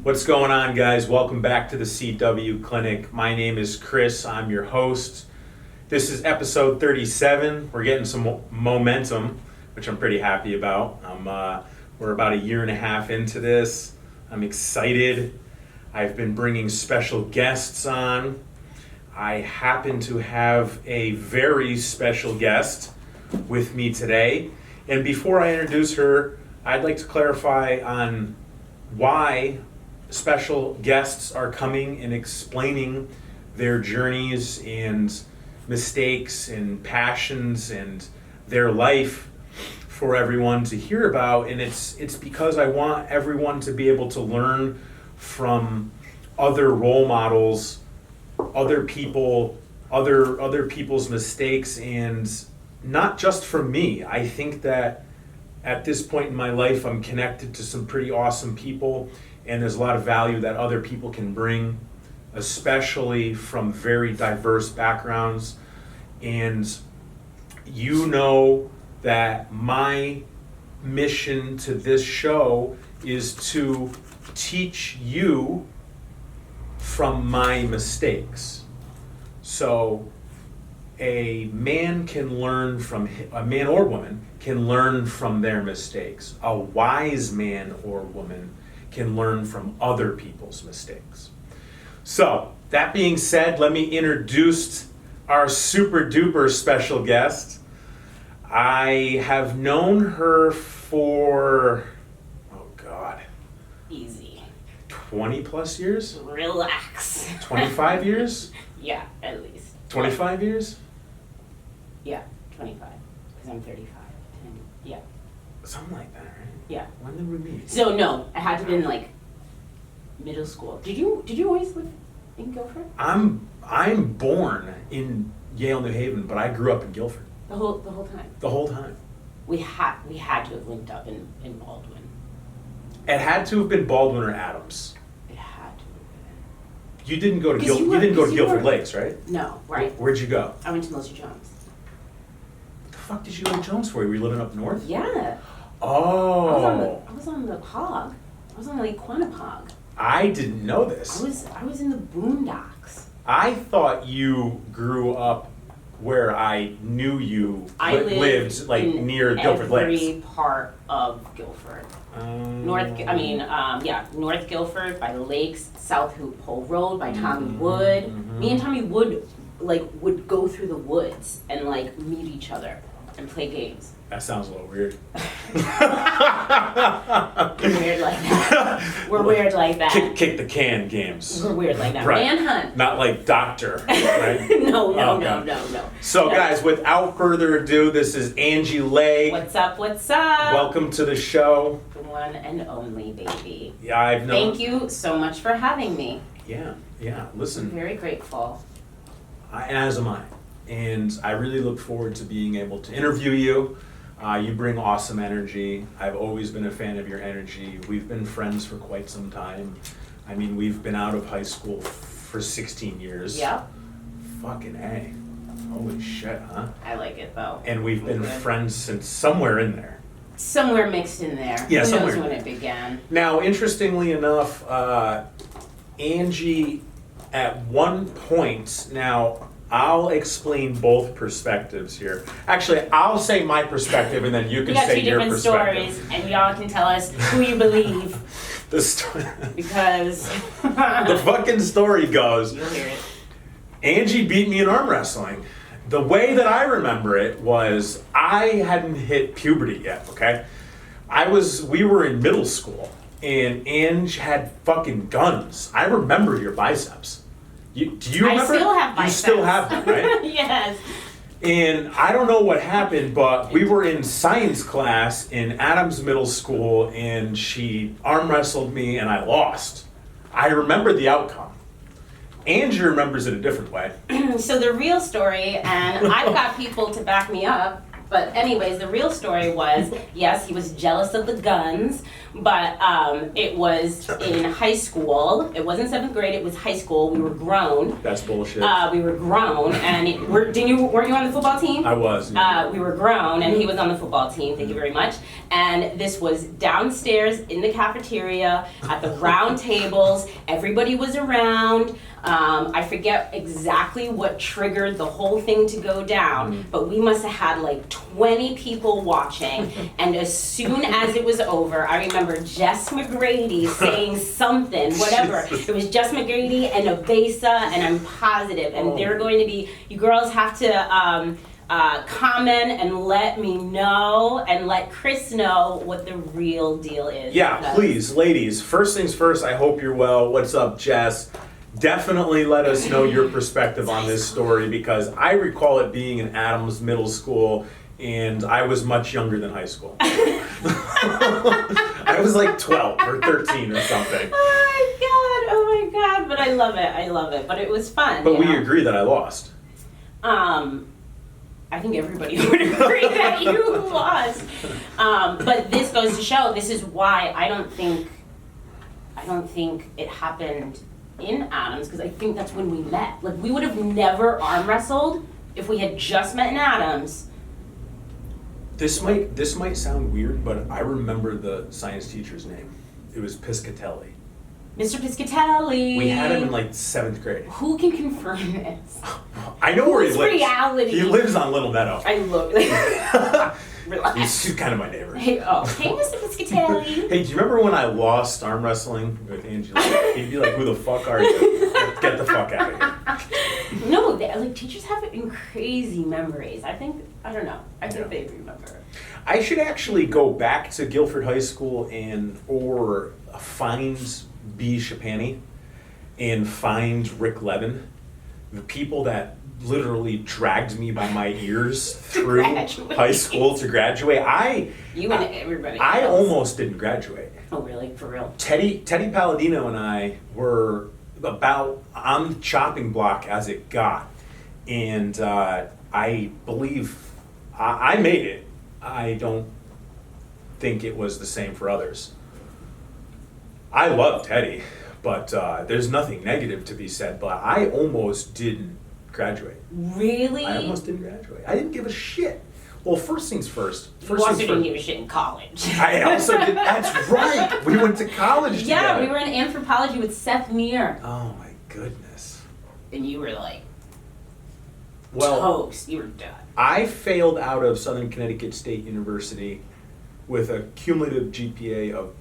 What's going on, guys? Welcome back to the CW Clinic. My name is Chris. I'm your host. This is episode 37. We're getting some momentum, which I'm pretty happy about. We're about a year and a half into this. I'm excited. I've been bringing special guests on. I happen to have a very special guest with me today. And before I introduce her, I'd like to clarify on why special guests are coming and explaining their journeys and mistakes and passions and their life for everyone to hear about. And it's because I want everyone to be able to learn from other role models, other people, other people's mistakes, and not just from me. I think that at this point in my life, I'm connected to some pretty awesome people, and there's a lot of value that other people can bring, especially from very diverse backgrounds. And you know that my mission to this show is to teach you from my mistakes. So a man or woman can learn from their mistakes. A wise man or woman can learn from other people's mistakes. So, that being said, let me introduce our super duper special guest. I have known her for, easy. 20 plus years? Relax. 25 years? Yeah, at least. 25 years? Yeah, 25. Because I'm 35. And yeah. Something like that, right? Yeah. When did we meet? So no, I had to be in like middle school. Did you always live in Guilford? I'm born in Yale, New Haven, but I grew up in Guilford. The whole time. The whole time. We had to have linked up in Baldwin. It had to have been Baldwin or Adams. It had to have You didn't go to Because you Guilford were- Lakes, right? been. No, right. Where'd you go? I went to Melissa Jones. What the fuck did you go to Jones for? Were you living up north? Yeah. Oh. I was on the Pog. I was on Lake Quanapog. I didn't know this. I was in the boondocks. I thought you grew up where I knew you I lived like in near Guilford Lakes. every part of Guilford. North Guilford, by the lakes, South Hoop Hole Road, by Tommy Wood. Mhm. Me and Tommy Wood would go through the woods and meet each other and play games. That sounds a little weird. We're weird like that. We're weird like that. Kick the can games. We're weird like that. Right. Manhunt. Not like doctor, right? No. So guys, without further ado, this is Angie Legg. What's up? Welcome to the show. The one and only, baby. Yeah, I've known. Thank you so much for having me. Yeah. I'm Listen, very grateful. as am I. And I really look forward to being able to interview you. You bring awesome energy. I've always been a fan of your energy. We've been friends for quite some time. I mean, we've been out of high school for 16 years. Yep. Fucking A. Holy shit, huh? I like it though. And we've been friends since somewhere in there. Somewhere mixed in there. Yeah, Who somewhere. knows when it began? Now, interestingly enough, Angie, at one point, now I'll explain both perspectives here. Actually, I'll say my perspective and then you can say your perspective. We got two different stories and y'all can tell us who you believe The story. because The fucking story goes, you'll hear it. Angie beat me in arm wrestling. The way that I remember it was I hadn't hit puberty yet, okay? We were in middle school and Ange had fucking guns. I remember your biceps. Do you remember? I still have biceps. You still have them, right? Yes. And I don't know what happened, but we were in science class in Adams Middle School and she arm wrestled me and I lost. I remember the outcome. Angie remembers it a different way. So the real story, and I've got people to back me up, But anyways, the real story was, yes, he was jealous of the guns, but it was in high school. It wasn't 7th grade, it was high school. We were grown. That's bullshit. We were grown, and weren't you on the football team? I was. We were grown, and he was on the football team, thank you very much. And this was downstairs in the cafeteria at the round tables. Everybody was around. I forget exactly what triggered the whole thing to go down, but we must have had like 20 people watching. And as soon as it was over, I remember Jess McGrady saying something, whatever. Jesus. It was Jess McGrady and Avesa, and I'm positive. And they're going to be, you girls have to comment and let me know and let Chris know what the real deal is. Yeah, please, ladies. First things first, I hope you're well. What's up, Jess? Definitely let us know your perspective on this story, because I recall it being in Adams Middle School, and I was much younger than high school. I was like 12 or 13 or something. Oh my god, but I love it, but it was fun. But we agree that I lost. I think everybody would agree that you lost. But this goes to show, this is why I don't think it happened in Adams, because I think that's when we met. Like, we would have never arm wrestled if we had just met in Adams. This might sound weird, but I remember the science teacher's name. It was Piscatelli. Mr. Piscatelli. We had him in like 7th grade. Who can confirm this? I know where he Whose lives. reality? He lives on Little Meadow. I look. Relax. He's kind of my neighbor. Hey, Mr. Piscatelli. Hey, do you remember when I lost arm wrestling with Angie Legg? He'd be like, "Who the fuck are you? Get the fuck out of here." No, like, teachers have crazy memories. I think they remember. I should actually go back to Guilford High School or find B. Shapani and find Rick Levin, the people that literally dragged me by my ears through high school to graduate. Everybody. I else. almost didn't graduate. Oh, really? For real? Teddy Palladino and I were about on the chopping block as it got, and I believe I made it. I don't think it was the same for others. I love Teddy, but there's nothing negative to be said, but I almost didn't graduate. Really? I almost didn't graduate. I didn't give a shit. Well, first things first. You also didn't give a shit in college. I also did. That's right. We went to college together. Yeah, we were in anthropology with Seth Meir. Oh my goodness. And you were like, well, toast. You were done. I failed out of Southern Connecticut State University with a cumulative GPA of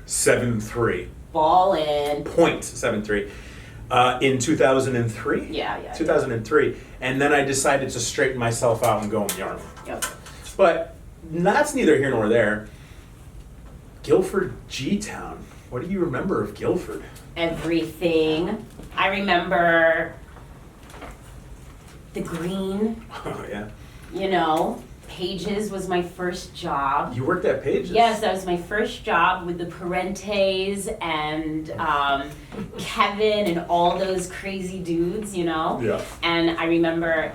.73. Ball in. .73. In 2003? Yeah. 2003. And then I decided to straighten myself out and go in the Army. Yep. But that's neither here nor there. Guilford G-Town. What do you remember of Guilford? Everything. I remember the green. Oh, yeah. Pages was my first job. You worked at Pages? Yes, that was my first job with the Parentes and Kevin and all those crazy dudes, Yeah. And I remember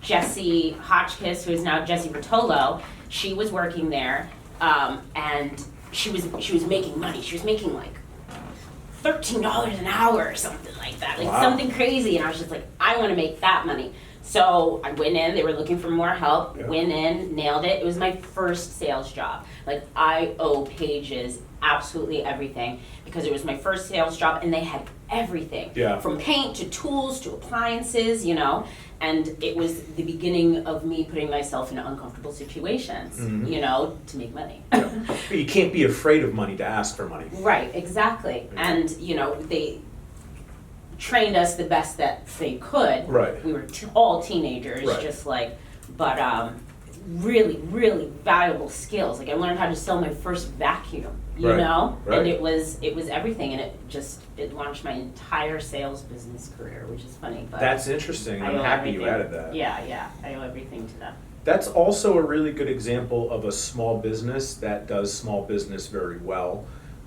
Jessie Hotchkiss, who is now Jessie Bertolo, she was working there, and she was making money. She was making like $13 an hour or something like that, something crazy. And I was just like, I want to make that money. So I went in, they were looking for more help, went in, nailed it. It was my first sales job. Like, I owe Pages absolutely everything because it was my first sales job and they had everything. Yeah. From paint to tools to appliances, and it was the beginning of me putting myself in uncomfortable situations, to make money. Yeah. But you can't be afraid of money to ask for money. Right, exactly. Yeah. And, they trained us the best that they could. Right. We were all teenagers, Right. but really, really valuable skills. Like, I learned how to sell my first vacuum, Right. Right. And it was everything, and it launched my entire sales business career, which is funny. But That's interesting. I'm happy you added that. Yeah, I owe everything to them. That's also a really good example of a small business that does small business very well,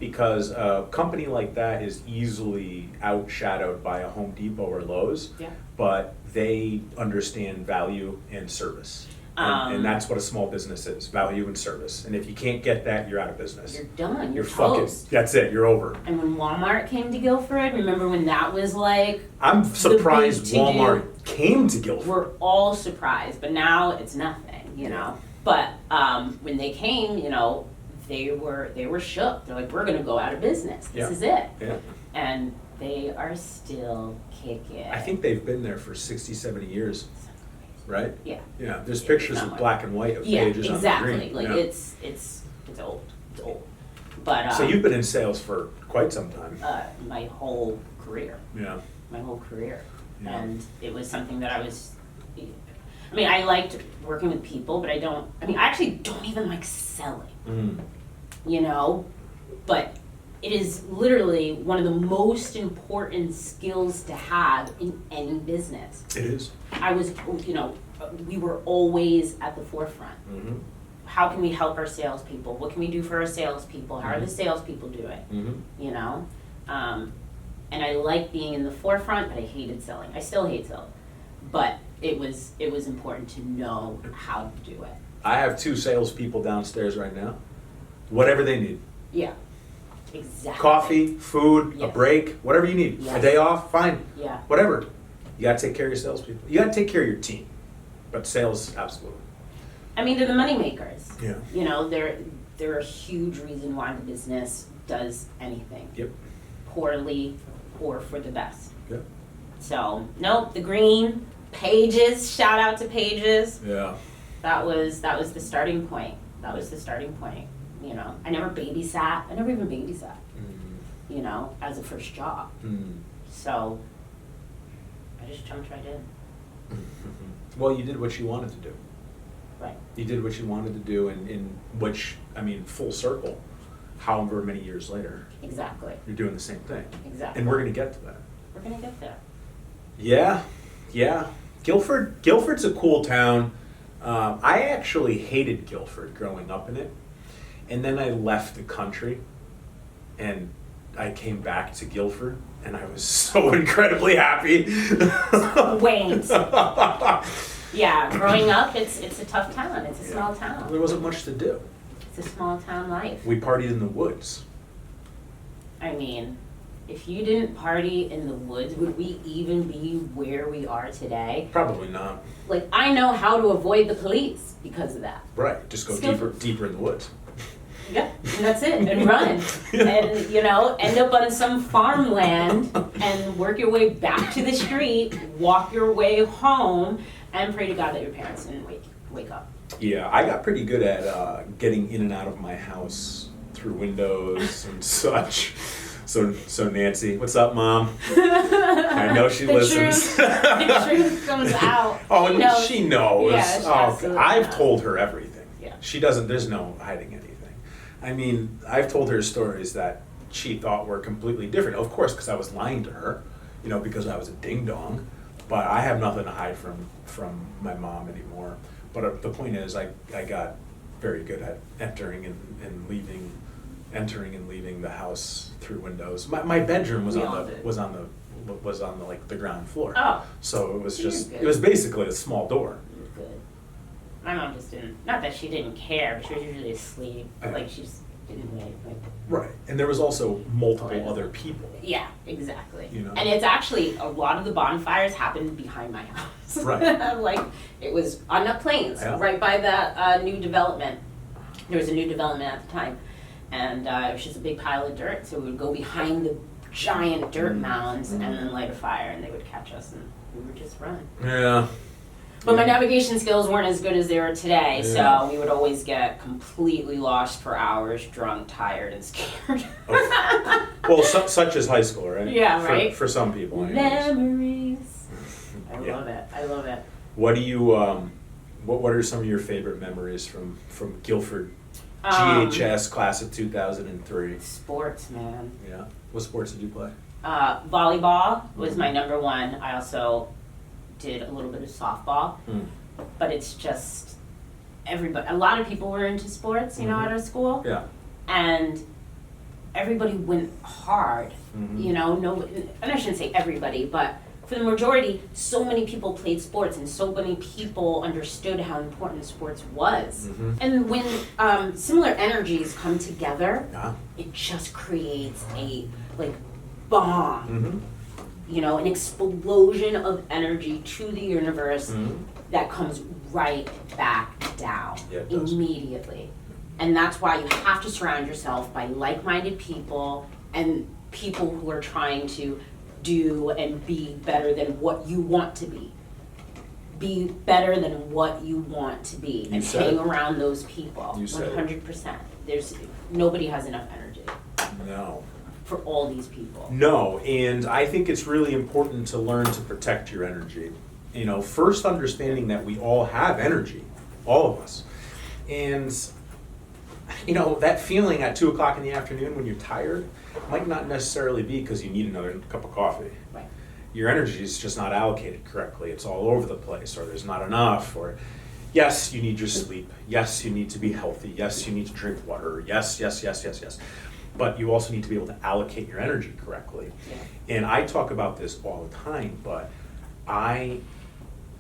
because a company like that is easily outshadowed by a Home Depot or Lowe's. Yeah. But they understand value and service. And that's what a small business is, value and service. And if you can't get that, you're out of business. You're done. You're fucking, toast. that's it, you're over. And when Walmart came to Guilford, remember when that was like, I'm surprised big to-do. Walmart came to Guilford. we're all surprised, but now it's nothing, you know? But when they came, you know, they were shook. They're like, we're gonna go out of business. This is it. Yeah. And they are still kicking. I think they've been there for 60, 70 years, right? Yeah. Yeah, there's Yeah, pictures not of much. black and white of Yeah, pages exactly. on the green. Like Yeah. it's old. It's old. But So you've been in sales for quite some time. my whole career. Yeah. My whole career. Yeah. And it was something that I mean, I liked working with people, but I actually don't even like selling, you know? But it is literally one of the most important skills to have in any business. It is. I was, you know, we were always at the forefront. Mm-hmm. How can we help our salespeople? What can we do for our salespeople? How are the salespeople doing? Mm-hmm. You know? And I like being in the forefront, but I hated selling. I still hate selling. But it was important to know how to do it. I have 2 salespeople downstairs right now. Whatever they need. Yeah. Exactly. Coffee, food, a Yes. break, whatever you need. Yes. A day off, fine. Yeah. Whatever. You gotta take care of your salespeople. You gotta take care of your team. But sales, absolutely. I mean, they're the money makers. Yeah. You know, they're a huge reason why the business does anything. Yep. Poorly or for the best. Yep. So, nope, the green, Pages, shout out to Pages. Yeah. That was the starting point. That was the starting point. You know, I never babysat. I never even babysat, you know, as a first job. So I just jumped right in. Well, you did what you wanted to do. Right. You did what you wanted to do, in which, I mean, full circle, however many years later, Exactly. you're doing the same thing. Exactly. And we're gonna get to that. We're gonna get there. Yeah, yeah. Guilford's a cool town. I actually hated Guilford growing up in it. And then I left the country and I came back to Guilford and I was so incredibly happy. Wait. Yeah, growing up, it's a tough town. It's a small town. There wasn't much to do. It's a small town life. We partied in the woods. I mean, if you didn't party in the woods, would we even be where we are today? Probably not. Like, I know how to avoid the police because of that. Right, just go deeper in the woods. Yep, and that's it, and run. And, you know, end up on some farmland and work your way back to the street, walk your way home, and pray to God that your parents didn't wake up. Yeah, I got pretty good at getting in and out of my house through windows and such. So Nancy, what's up, Mom? I know she listens. The truth comes out. Oh, She knows. she knows. Yeah, she absolutely I've knows. told her everything. Yeah. She doesn't, there's no hiding anything. I mean, I've told her stories that she thought were completely different. Of course, because I was lying to her, you know, because I was a ding-dong. But I have nothing to hide from my mom anymore. But the point is, I got very good at entering and leaving the house through windows. My bedroom was We on all the did. was on the like the ground floor. Oh. So it was You're just good. it was basically a small door. It was good. My mom just didn't, not that she didn't care, but she was usually asleep. But Yeah. like, she just didn't like. Right. And there was also multiple Right. other people. Yeah, exactly. You know? And it's actually, a lot of the bonfires happened behind my house. Right. Like, it was on the plains, Yeah. right by the new development. There was a new development at the time. And it was just a big pile of dirt, so we would go behind the giant dirt mounds and then light a fire, and they would catch us, and we would just run. Yeah. But my navigation skills weren't as good as they are today, Yeah. so we would always get completely lost for hours, drunk, tired, and scared. Well, such as high school, right? Yeah, right. For some people. anyways. Memories. I Yeah. love it. I love it. What do you what are some of your favorite memories from Guilford GHS class of 2003? Sports, man. Yeah. What sports did you play? Volleyball was my number one. I also did a little bit of softball, but it's just everybody. A lot of people were into sports, you know, at our school. Yeah. And everybody went hard, you know, no, and I shouldn't say everybody, but for the majority, so many people played sports and so many people understood how important sports was. And when similar energies come together, it just creates a like bomb, you know, an explosion of energy to the universe that comes right back down immediately. And that's why you have to surround yourself by like-minded people and people who are trying to do and be better than what you want to be. Be better than what you want to be and hang around those people. 100%. Nobody has enough energy. No. For all these people. No, and I think it's really important to learn to protect your energy. You know, first understanding that we all have energy, all of us. And, you know, that feeling at 2 o'clock in the afternoon when you're tired might not necessarily be because you need another cup of coffee. Right. Your energy is just not allocated correctly. It's all over the place, or there's not enough, or yes, you need your sleep. Yes, you need to be healthy. Yes, you need to drink water. Yes. But you also need to be able to allocate your energy correctly. Yeah. And I talk about this all the time, but I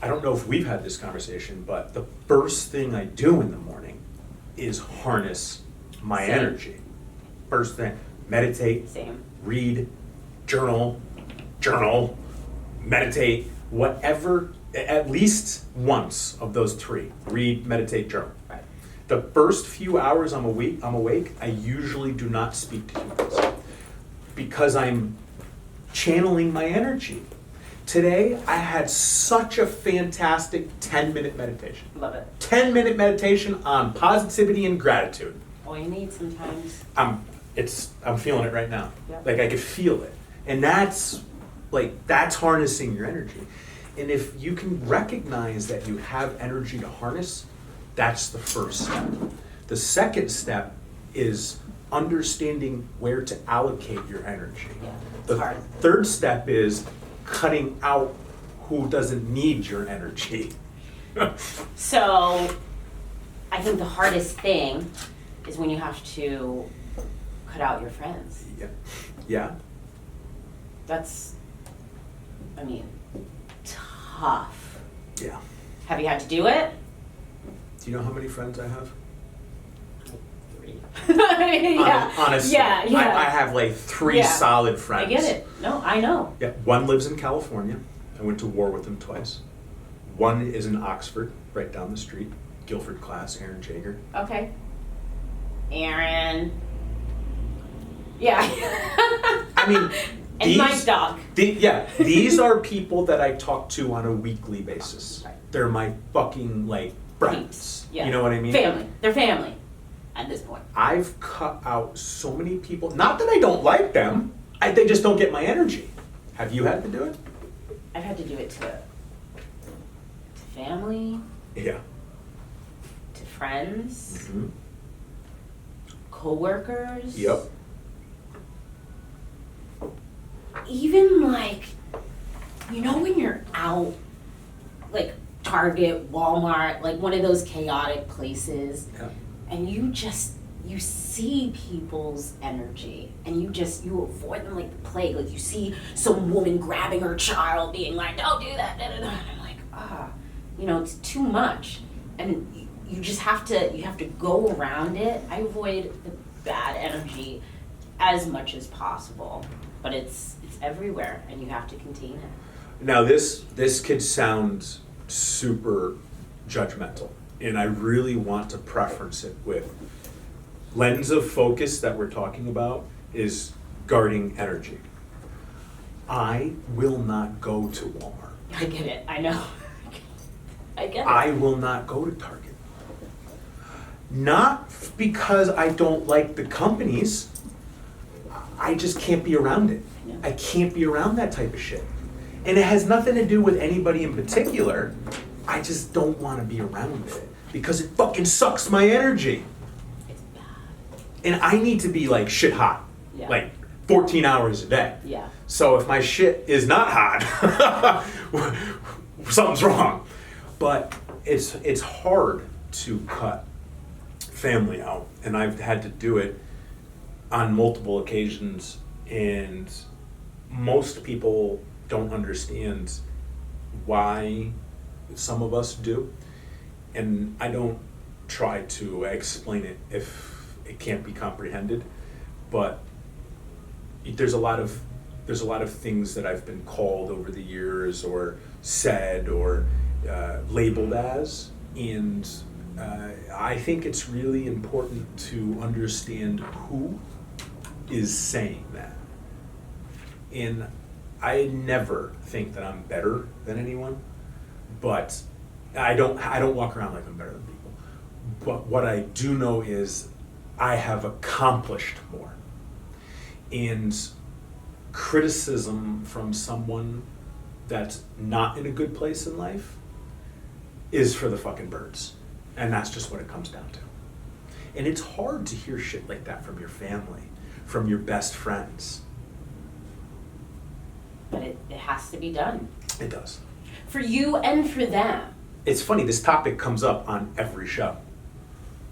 don't know if we've had this conversation, but the first thing I do in the morning is harness my energy. First thing, meditate, read, journal, meditate, whatever, at least once of those 3, read, meditate, journal. Right. The first few hours I'm awake, I usually do not speak to humans because I'm channeling my energy. Today, I had such a fantastic 10-minute meditation. Love it. 10-minute meditation on positivity and gratitude. All you need sometimes. I'm feeling it right now. Yeah. Like I could feel it. And that's harnessing your energy. And if you can recognize that you have energy to harness, that's the first step. The second step is understanding where to allocate your energy. Yeah, it's the hard. Third step is cutting out who doesn't need your energy. So, I think the hardest thing is when you have to cut out your friends. Yeah. That's, tough. Yeah. Have you had to do it? Do you know how many friends I have? 3. Honestly, Yeah. I have like 3 solid friends. I get it. No, I know. Yeah, one lives in California. I went to war with him twice. One is in Oxford, right down the street. Guilford class, Aaron Jager. Okay. Aaron. Yeah. I mean, and my dog. These are people that I talk to on a weekly basis. Right. They're my fucking friends. Yeah. You know what I mean? Family. They're family at this point. I've cut out so many people. Not that I don't like them. They just don't get my energy. Have you had to do it? I've had to do it to family. Yeah. To friends. Mm-hmm. Co-workers. Yep. Even when you're out, Target, Walmart, one of those chaotic places, and you see people's energy, and you avoid them like the plague. You see some woman grabbing her child, being like, "Don't do that," and I'm like, it's too much, and you just have to go around it. I avoid the bad energy as much as possible, but it's everywhere, and you have to contain it. Now this could sound super judgmental, and I really want to preference it with lens of focus that we're talking about is guarding energy. I will not go to Walmart. I get it. I know. I get it. I will not go to Target. Not because I don't like the companies. I just can't be around it. Yeah. I can't be around that type of shit. And it has nothing to do with anybody in particular. I just don't want to be around it because it fucking sucks my energy. It's bad. And I need to be shit hot. Yeah. 14 hours a day. Yeah. So if my shit is not hot, something's wrong. But it's hard to cut family out, and I've had to do it on multiple occasions, and most people don't understand why some of us do. And I don't try to explain it if it can't be comprehended, but there's a lot of things that I've been called over the years, or said, or labeled as, and I think it's really important to understand who is saying that. And I never think that I'm better than anyone, but I don't walk around like I'm better than people. But what I do know is I have accomplished more. And criticism from someone that's not in a good place in life is for the fucking birds. And that's just what it comes down to. And it's hard to hear shit like that from your family, from your best friends. But it has to be done. It does. For you and for them. It's funny, this topic comes up on every show.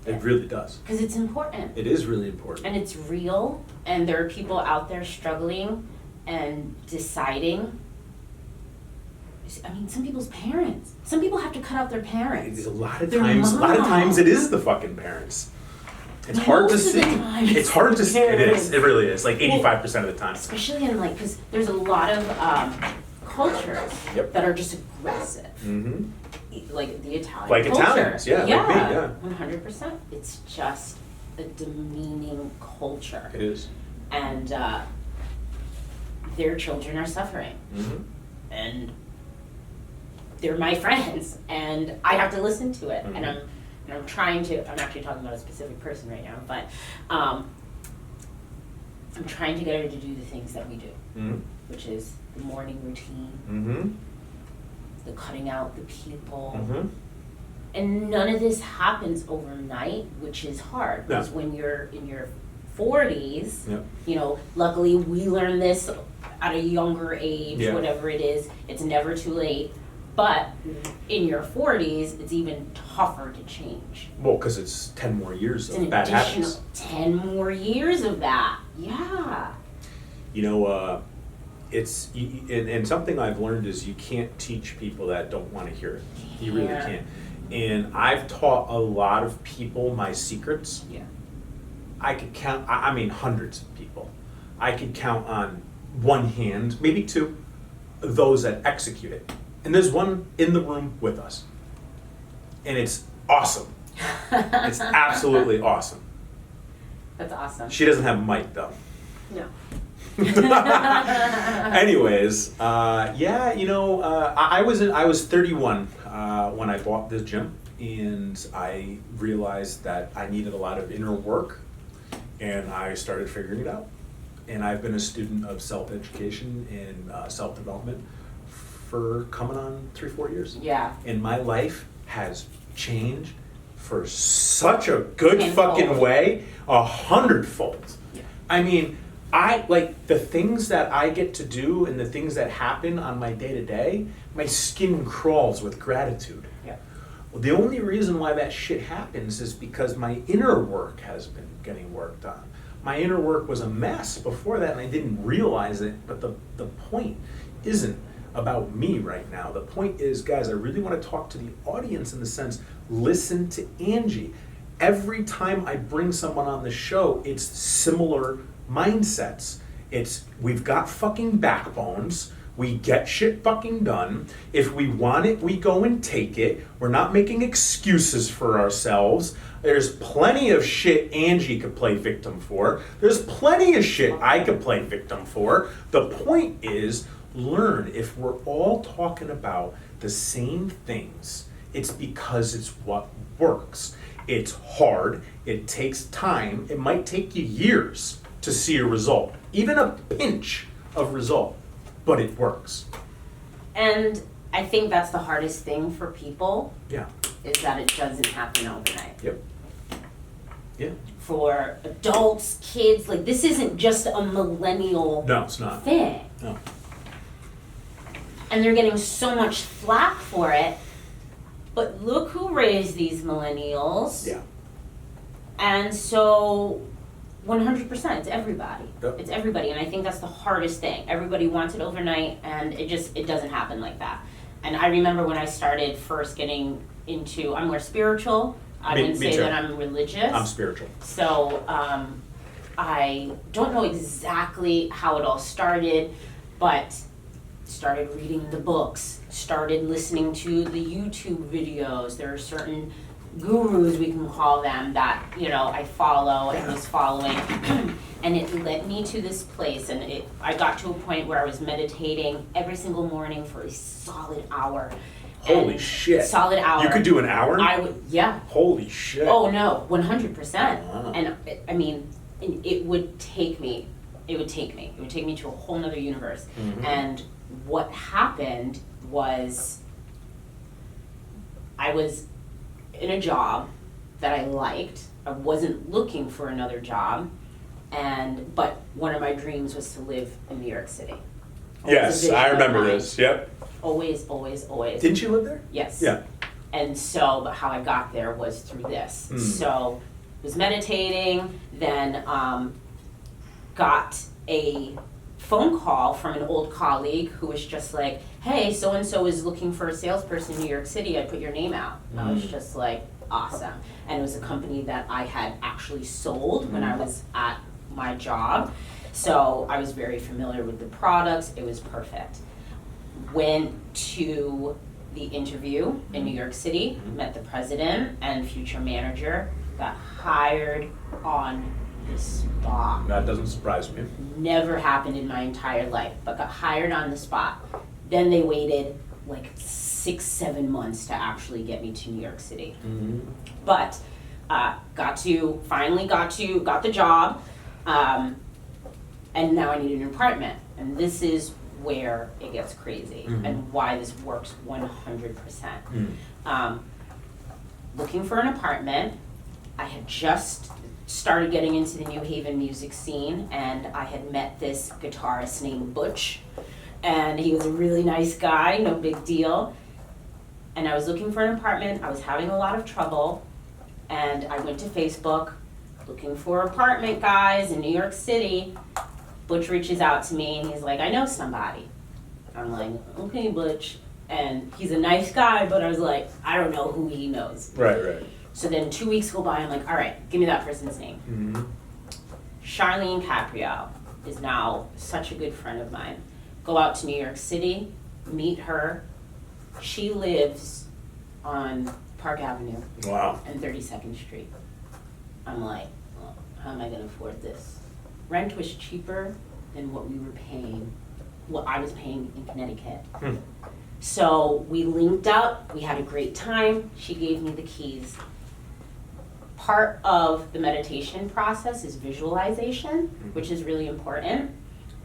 It really does. Because it's important. It is really important. And it's real, and there are people out there struggling and deciding. I mean, some people's parents. Some people have to cut out their parents. A lot of Their times it is the fucking parents. It's hard to see. It's hard to see. It is. It really is. Like 85% of the time. Especially in like, because there's a lot of cultures that are just aggressive. Mm-hmm. Like the Italian Like culture. Italians, yeah. Yeah, Like me, 100%. It's just a demeaning culture. It is. And their children are suffering. Mm-hmm. And they're my friends, and I have to listen to it. Mm-hmm. And I'm trying to, I'm actually talking about a specific person right now, but I'm trying to get her to do the things that we do, Mm-hmm. which is the morning routine, Mm-hmm. the cutting out the people. Mm-hmm. And none of this happens overnight, which is hard, because when you're in your 40s, you know, luckily we learn this at a younger age, whatever it is, it's never too late. But in your 40s, it's even tougher to change. Well, because it's 10 more years It's of an bad additional habits. 10 more years of that. Yeah. You know, and something I've learned is you can't teach people that don't want to hear it. You really can't. And I've taught a lot of people my secrets. Yeah. I could count, I mean, hundreds of people. I could count on one hand, maybe two, those that execute it. And there's one in the room with us. And it's awesome. It's absolutely awesome. That's awesome. She doesn't have a mic though. No. Anyways, yeah, you know, I was 31 when I bought this gym, and I realized that I needed a lot of inner work, and I started figuring it out. And I've been a student of self-education and self-development for coming on 3-4 years. Yeah. And my life has changed for such a good Tenfold. fucking way, 100-fold. Yeah. I mean, I like the things that I get to do and the things that happen on my day-to-day, my skin crawls with gratitude. Yeah. Well, the only reason why that shit happens is because my inner work has been getting worked on. My inner work was a mess before that, and I didn't realize it, but the point isn't about me right now. The point is, guys, I really want to talk to the audience in the sense, listen to Angie. Every time I bring someone on the show, it's similar mindsets. It's, we've got fucking backbones. We get shit fucking done. If we want it, we go and take it. We're not making excuses for ourselves. There's plenty of shit Angie could play victim for. There's plenty of shit I could play victim for. The point is, learn. If we're all talking about the same things, it's because it's what works. It's hard. It takes time. It might take you years to see a result, even a pinch of result, but it works. And I think that's the hardest thing for people. Yeah. Is that it doesn't happen overnight. Yep. Yeah. For adults, kids, like this isn't just a millennial No, it's not. thing. No. And they're getting so much flack for it. But look who raised these millennials. Yeah. And so 100%, it's everybody. Yep. It's everybody, and I think that's the hardest thing. Everybody wants it overnight, and it doesn't happen like that. And I remember when I started first getting into, I'm more spiritual. I wouldn't say too. that I'm religious. I'm spiritual. So I don't know exactly how it all started, but started reading the books, started listening to the YouTube videos. There are certain gurus, we can call them, that I follow and was following. And it led me to this place, and I got to a point where I was meditating every single morning for a solid hour. Holy And shit. Solid hour. You could do an hour? I would, yeah. Holy shit. Oh no, 100%. Wow. And I mean, it would take me to a whole nother universe. Mhm. And what happened was I was in a job that I liked. I wasn't looking for another job, but one of my dreams was to live in New York City. Always a Yes, vision I of remember mine. this. Yep. Always, always, always. Didn't you live there? Yes. Yeah. And so, but how I got there was through this. So, was meditating, then got a phone call from an old colleague who was just like, hey, so-and-so is looking for a salesperson in New York City, I put your name out. And I was just like, awesome. And it was a company that I had actually sold when I was at my job. So I was very familiar with the products, it was perfect. Went to the interview in New York City, met the president and future manager, got hired on the spot. That doesn't surprise me. Never happened in my entire life, but got hired on the spot. Then they waited like 6-7 months to actually get me to New York City. Mm-hmm. But got the job, and now I need an apartment. And this is where it gets crazy and why this works 100%. Looking for an apartment, I had just started getting into the New Haven music scene, and I had met this guitarist named Butch, and he was a really nice guy, no big deal. And I was looking for an apartment, I was having a lot of trouble, and I went to Facebook, looking for apartment guys in New York City. Butch reaches out to me and he's like, I know somebody. I'm like, okay, Butch. And he's a nice guy, but I was like, I don't know who he knows. Right. So then 2 weeks go by, I'm like, all right, give me that person's name. Mm-hmm. Charlene Caprio is now such a good friend of mine. Go out to New York City, meet her. She lives on Park Avenue Wow. and 32nd Street. I'm like, well, how am I gonna afford this? Rent was cheaper than what I was paying in Connecticut. So we linked up, we had a great time, she gave me the keys. Part of the meditation process is visualization, which is really important.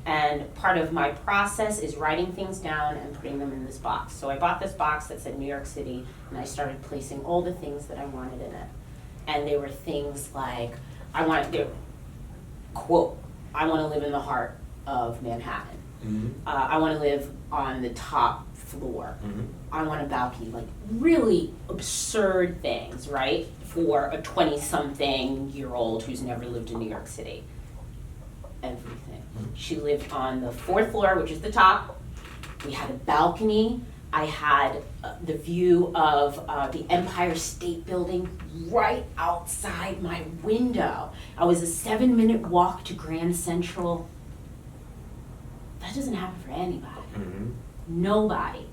And part of my process is writing things down and putting them in this box. So I bought this box that said New York City, and I started placing all the things that I wanted in it. And they were things like, quote, I want to live in the heart of Manhattan. I want to live on the top floor. I want a balcony, like really absurd things, right? For a 20-something-year-old who's never lived in New York City. Everything. She lived on the 4th floor, which is the top. We had a balcony. I had the view of the Empire State Building right outside my window. I was a 7-minute walk to Grand Central. That doesn't happen for anybody. Nobody.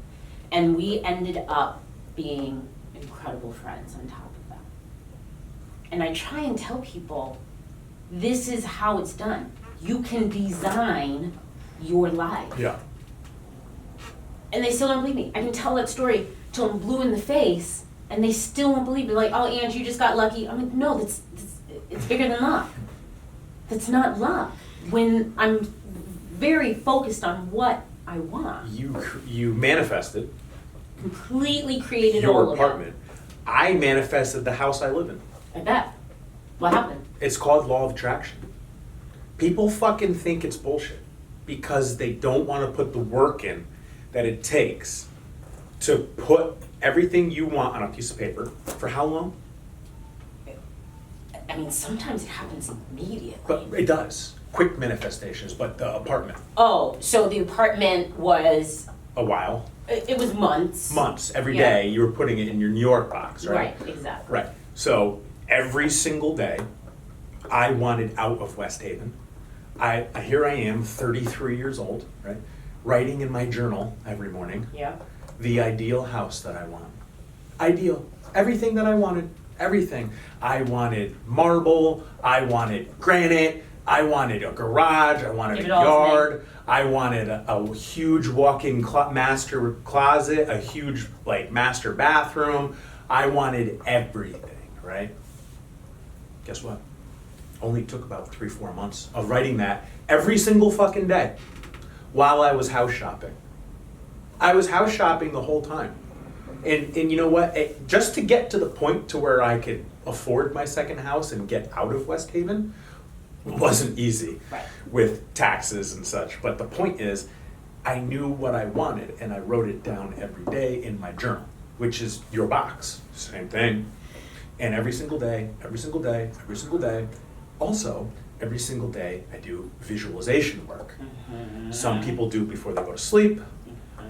And we ended up being incredible friends on top of that. And I try and tell people, this is how it's done. You can design your life. Yeah. And they still don't believe me. I can tell that story till I'm blue in the face, and they still won't believe me. Like, oh, Angie, you just got lucky. I'm like, no, it's bigger than luck. That's not luck. When I'm very focused on what I want. You manifested Completely created all your of apartment. I manifested the house I live in. it. I bet. What happened? It's called law of attraction. People fucking think it's bullshit because they don't want to put the work in that it takes to put everything you want on a piece of paper. For how long? I mean, sometimes it happens immediately. But it does. Quick manifestations, but the apartment, Oh, so the apartment was, a while. it was months. Months, every Yeah. day, you were putting it in your New York box, right? Right, exactly. Right. So every single day, I wanted out of West Haven. Here I am, 33 years old, right? Writing in my journal every morning, Yeah. the ideal house that I want. Ideal. Everything that I wanted. Everything. I wanted marble. I wanted granite. I wanted a garage. I wanted Give a it all to me. yard. I wanted a huge walk-in master closet, a huge master bathroom. I wanted everything, right? Guess what? Only took about 3-4 months of writing that every single fucking day while I was house shopping. I was house shopping the whole time. And you know what? Just to get to the point to where I could afford my second house and get out of West Haven wasn't easy Right. with taxes and such. But the point is, I knew what I wanted and I wrote it down every day in my journal, which is your box. Same thing. And every single day, every single day, every single day. Also, every single day I do visualization work. Some people do it before they go to sleep.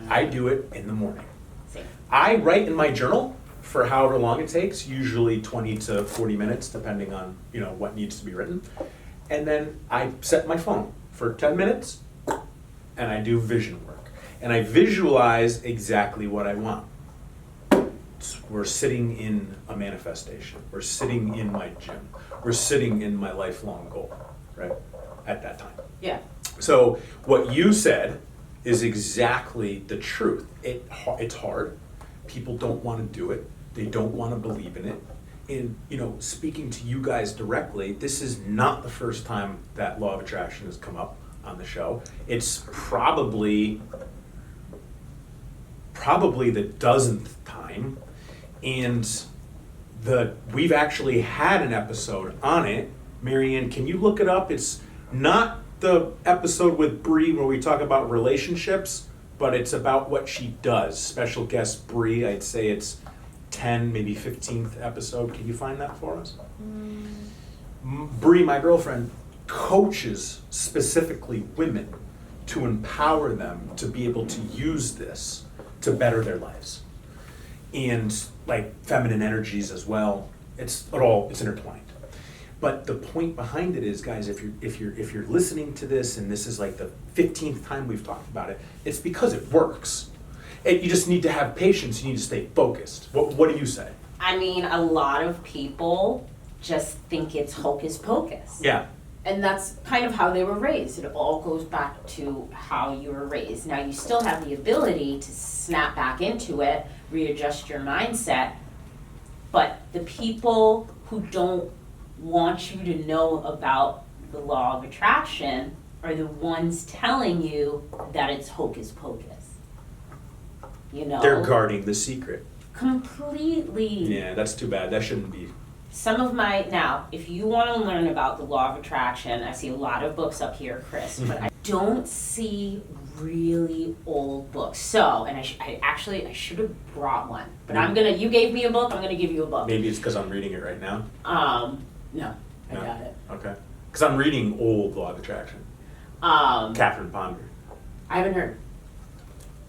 I do it in the morning. Same. I write in my journal for however long it takes, usually 20 to 40 minutes, depending on what needs to be written. And then I set my phone for 10 minutes, and I do vision work. And I visualize exactly what I want. We're sitting in a manifestation. We're sitting in my gym. We're sitting in my lifelong goal, right? At that time. Yeah. So what you said is exactly the truth. It's hard. People don't want to do it. They don't want to believe in it. And speaking to you guys directly, this is not the first time that law of attraction has come up on the show. It's probably the dozenth time. And we've actually had an episode on it. Marianne, can you look it up? It's not the episode with Bree where we talk about relationships, but it's about what she does. Special guest Bree, I'd say it's 10, maybe 15th episode. Can you find that for us? Bree, my girlfriend, coaches specifically women to empower them to be able to use this to better their lives. And feminine energies as well. It's intertwined. But the point behind it is, guys, if you're listening to this and this is the 15th time we've talked about it, it's because it works. You just need to have patience. You need to stay focused. What do you say? I mean, a lot of people just think it's hocus pocus. Yeah. And that's kind of how they were raised. It all goes back to how you were raised. Now, you still have the ability to snap back into it, readjust your mindset, but the people who don't want you to know about the law of attraction are the ones telling you that it's hocus pocus. They're guarding the secret. Completely. Yeah, that's too bad. That shouldn't be. Now, if you want to learn about the law of attraction, I see a lot of books up here, Chris, but I don't see really old books. So, and I should have brought one, but you gave me a book, I'm gonna give you a book. Maybe it's because I'm reading it right now. No, I got it. Okay. Because I'm reading old law of attraction. Catherine Ponder. I haven't heard.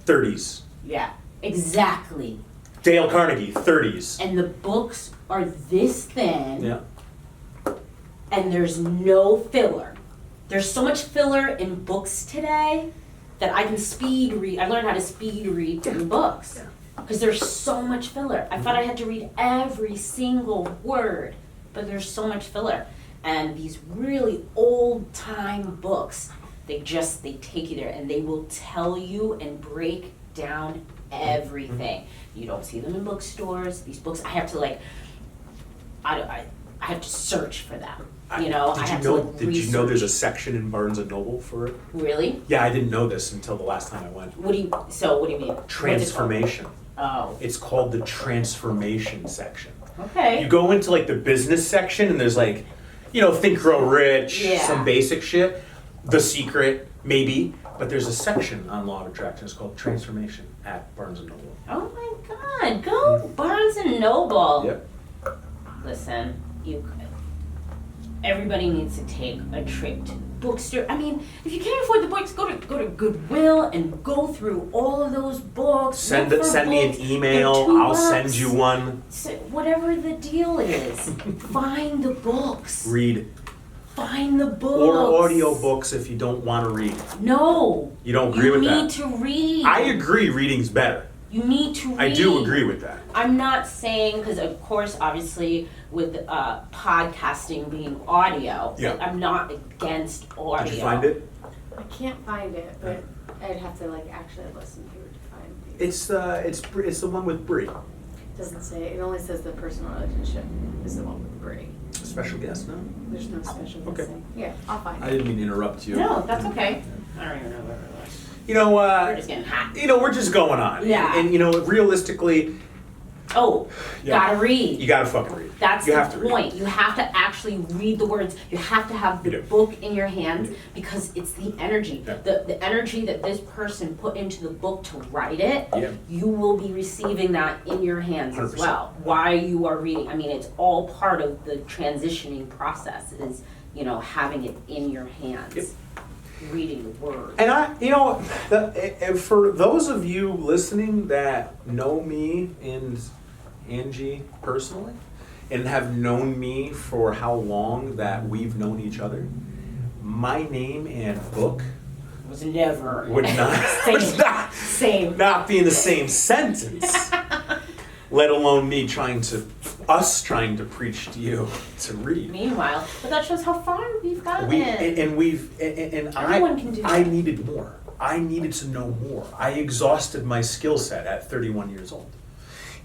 30s. Yeah, exactly. Dale Carnegie, 30s. And the books are this thin. Yeah. And there's no filler. There's so much filler in books today that I can speed read. I learned how to speed read through books because there's so much filler. I thought I had to read every single word, but there's so much filler. And these really old time books, they take you there and they will tell you and break down everything. You don't see them in bookstores. These books, I have to I have to search for them. Did you know research. there's a section in Barnes and Noble for it? Really? Yeah, I didn't know this until the last time I went. What do you mean? Transformation. Oh. It's called the transformation section. Okay. You go into the business section and there's Think Grow Rich, some basic shit, The Secret, maybe, but there's a section on law of attraction. It's called transformation at Barnes and Noble. Oh my God! Go Barnes and Noble. Yep. Listen, everybody needs to take a trip to the bookstore. I mean, if you can't afford the books, go to Goodwill and go through all of those books. Send me an email. I'll send you one. So whatever the deal is, find the books. Read. Find the books. Or audio books if you don't want to read. No. You don't agree with that? You need to read. I agree reading's better. You need to read. I do agree with that. I'm not saying, because of course, obviously, with podcasting being audio, Yeah. I'm not against audio. Did you find it? I can't find it, but I'd have to like actually listen to it to find it. It's the one with Brie. It doesn't say, it only says the personal relationship is the one with Brie. Special guest, no? There's no special Okay. guessing. Yeah, I'll find I it. didn't mean to interrupt you. No, that's okay. I don't even know where it was. We're just getting hot. We're just going on. Yeah. And realistically, Oh, Yeah. gotta read. you gotta fucking read. That's you the have to read. point. You have to actually read the words. You have to have the You do. book in your hands You do. because it's the energy. Yeah. The energy that this person put into the book to write it, Yeah. you will be receiving that in your hands as 100%. well. While you are reading. I mean, it's all part of the transitioning process is, having it in your hands. Yep. Reading the words. And for those of you listening that know me and Angie personally, and have known me for how long that we've known each other, my name and book was never would not, Same. not be in the same sentence. Let alone us trying to preach to you to read. Meanwhile, but that shows how far we've gotten. Everyone can do I that. needed more. I needed to know more. I exhausted my skill set at 31 years old.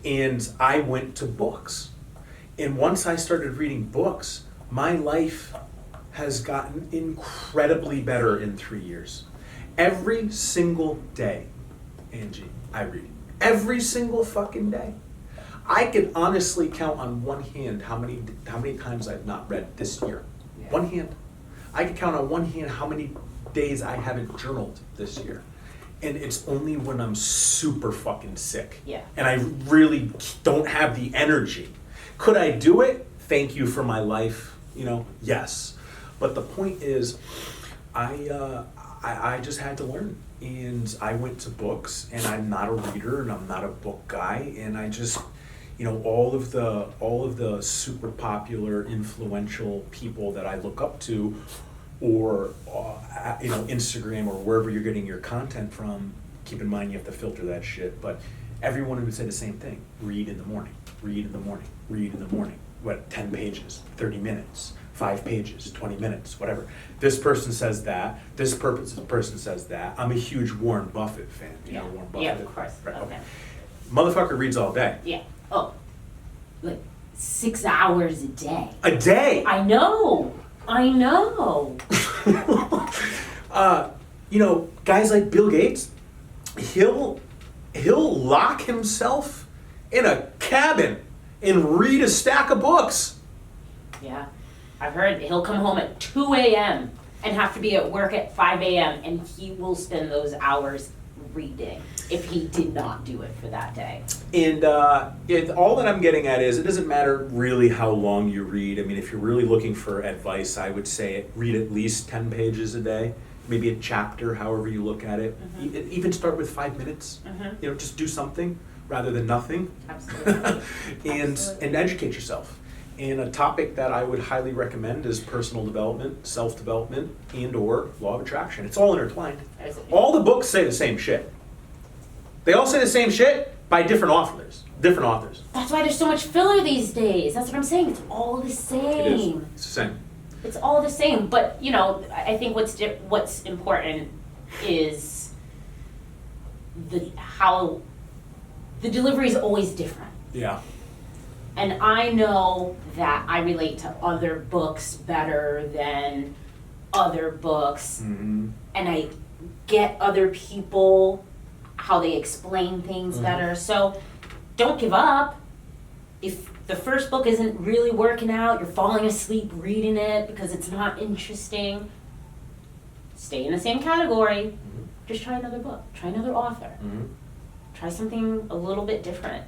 And I went to books. And once I started reading books, my life has gotten incredibly better in 3 years. Every single day, Angie, I read. Every single fucking day. I can honestly count on one hand how many times I've not read this year. Yeah. One hand. I can count on one hand how many days I haven't journaled this year. And it's only when I'm super fucking sick. Yeah. And I really don't have the energy. Could I do it? Thank you for my life. Yes. But the point is, I just had to learn. And I went to books, and I'm not a reader, and I'm not a book guy, and I just, all of the super popular, influential people that I look up to, or Instagram or wherever you're getting your content from. Keep in mind you have to filter that shit, but everyone would say the same thing: read in the morning, read in the morning, read in the morning. What, 10 pages, 30 minutes, 5 pages, 20 minutes, whatever. This person says that. This person says that. I'm a huge Warren Buffett fan. You know Warren Buffett? Yeah, of course. Right. Okay. Motherfucker reads all day. Yeah. Oh, like 6 hours a day. A day. I know. Guys like Bill Gates, he'll lock himself in a cabin and read a stack of books. Yeah. I've heard he'll come home at 2 a.m. and have to be at work at 5 a.m. and he will spend those hours reading if he did not do it for that day. And all that I'm getting at is it doesn't matter really how long you read. I mean, if you're really looking for advice, I would say read at least 10 pages a day, maybe a chapter, however you look at it. Mm-hmm. Even start with 5 minutes. Mm-hmm. Just do something rather than nothing. Absolutely. and educate yourself. And a topic that I would highly recommend is personal development, self-development, and or law of attraction. It's all intertwined. All the books say the same shit. They all say the same shit by different authors. That's why there's so much filler these days. That's what I'm saying. It's all the same. It is. It's the same. It's all the same. But, I think what's important is how the delivery is always different. Yeah. And I know that I relate to other books better than other books. Mm-hmm. And I get other people, how they explain things better. So don't give up. If the first book isn't really working out, you're falling asleep reading it because it's not interesting, stay in the same category. Mm-hmm. Just try another book. Try another author. Mm-hmm. Try something a little bit different.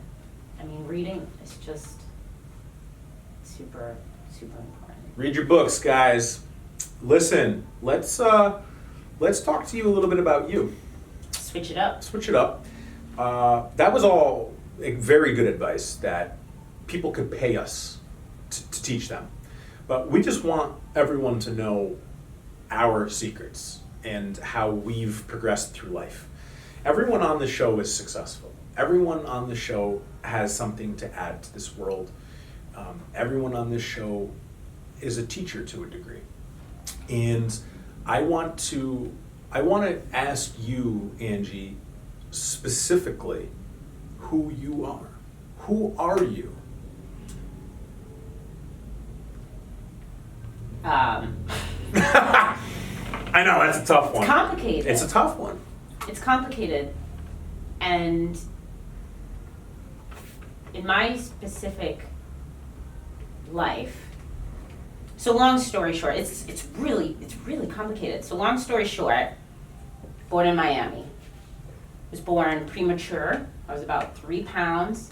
I mean, reading is just super, super important. Read your books, guys. Listen, let's talk to you a little bit about you. Switch it up. Switch it up. That was all very good advice that people could pay us to teach them. But we just want everyone to know our secrets and how we've progressed through life. Everyone on the show is successful. Everyone on the show has something to add to this world. Everyone on this show is a teacher to a degree. And I want to ask you, Angie, specifically who you are. Who are you? I know, that's a tough one. It's complicated. It's a tough one. It's complicated. And in my specific life, so long story short, it's really complicated. So long story short, born in Miami. Was born premature. I was about 3 pounds.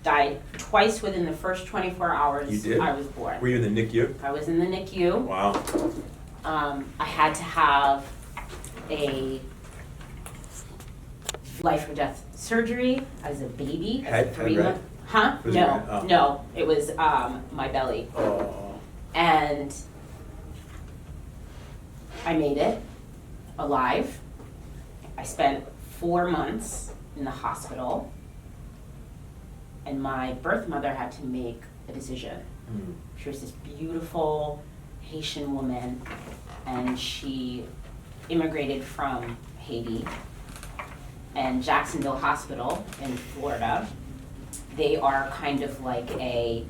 Died twice within the first 24 hours. You did? I was born. Were you in the NICU? I was in the NICU. Wow. I had to have a life or death surgery as a baby. As a 3 month. Huh? Was it right? Oh. No. It was my belly. Oh. And I made it alive. I spent 4 months in the hospital. And my birth mother had to make a decision. Mm. She was this beautiful Haitian woman, and she immigrated from Haiti. And Jacksonville Hospital in Florida, they are kind of like a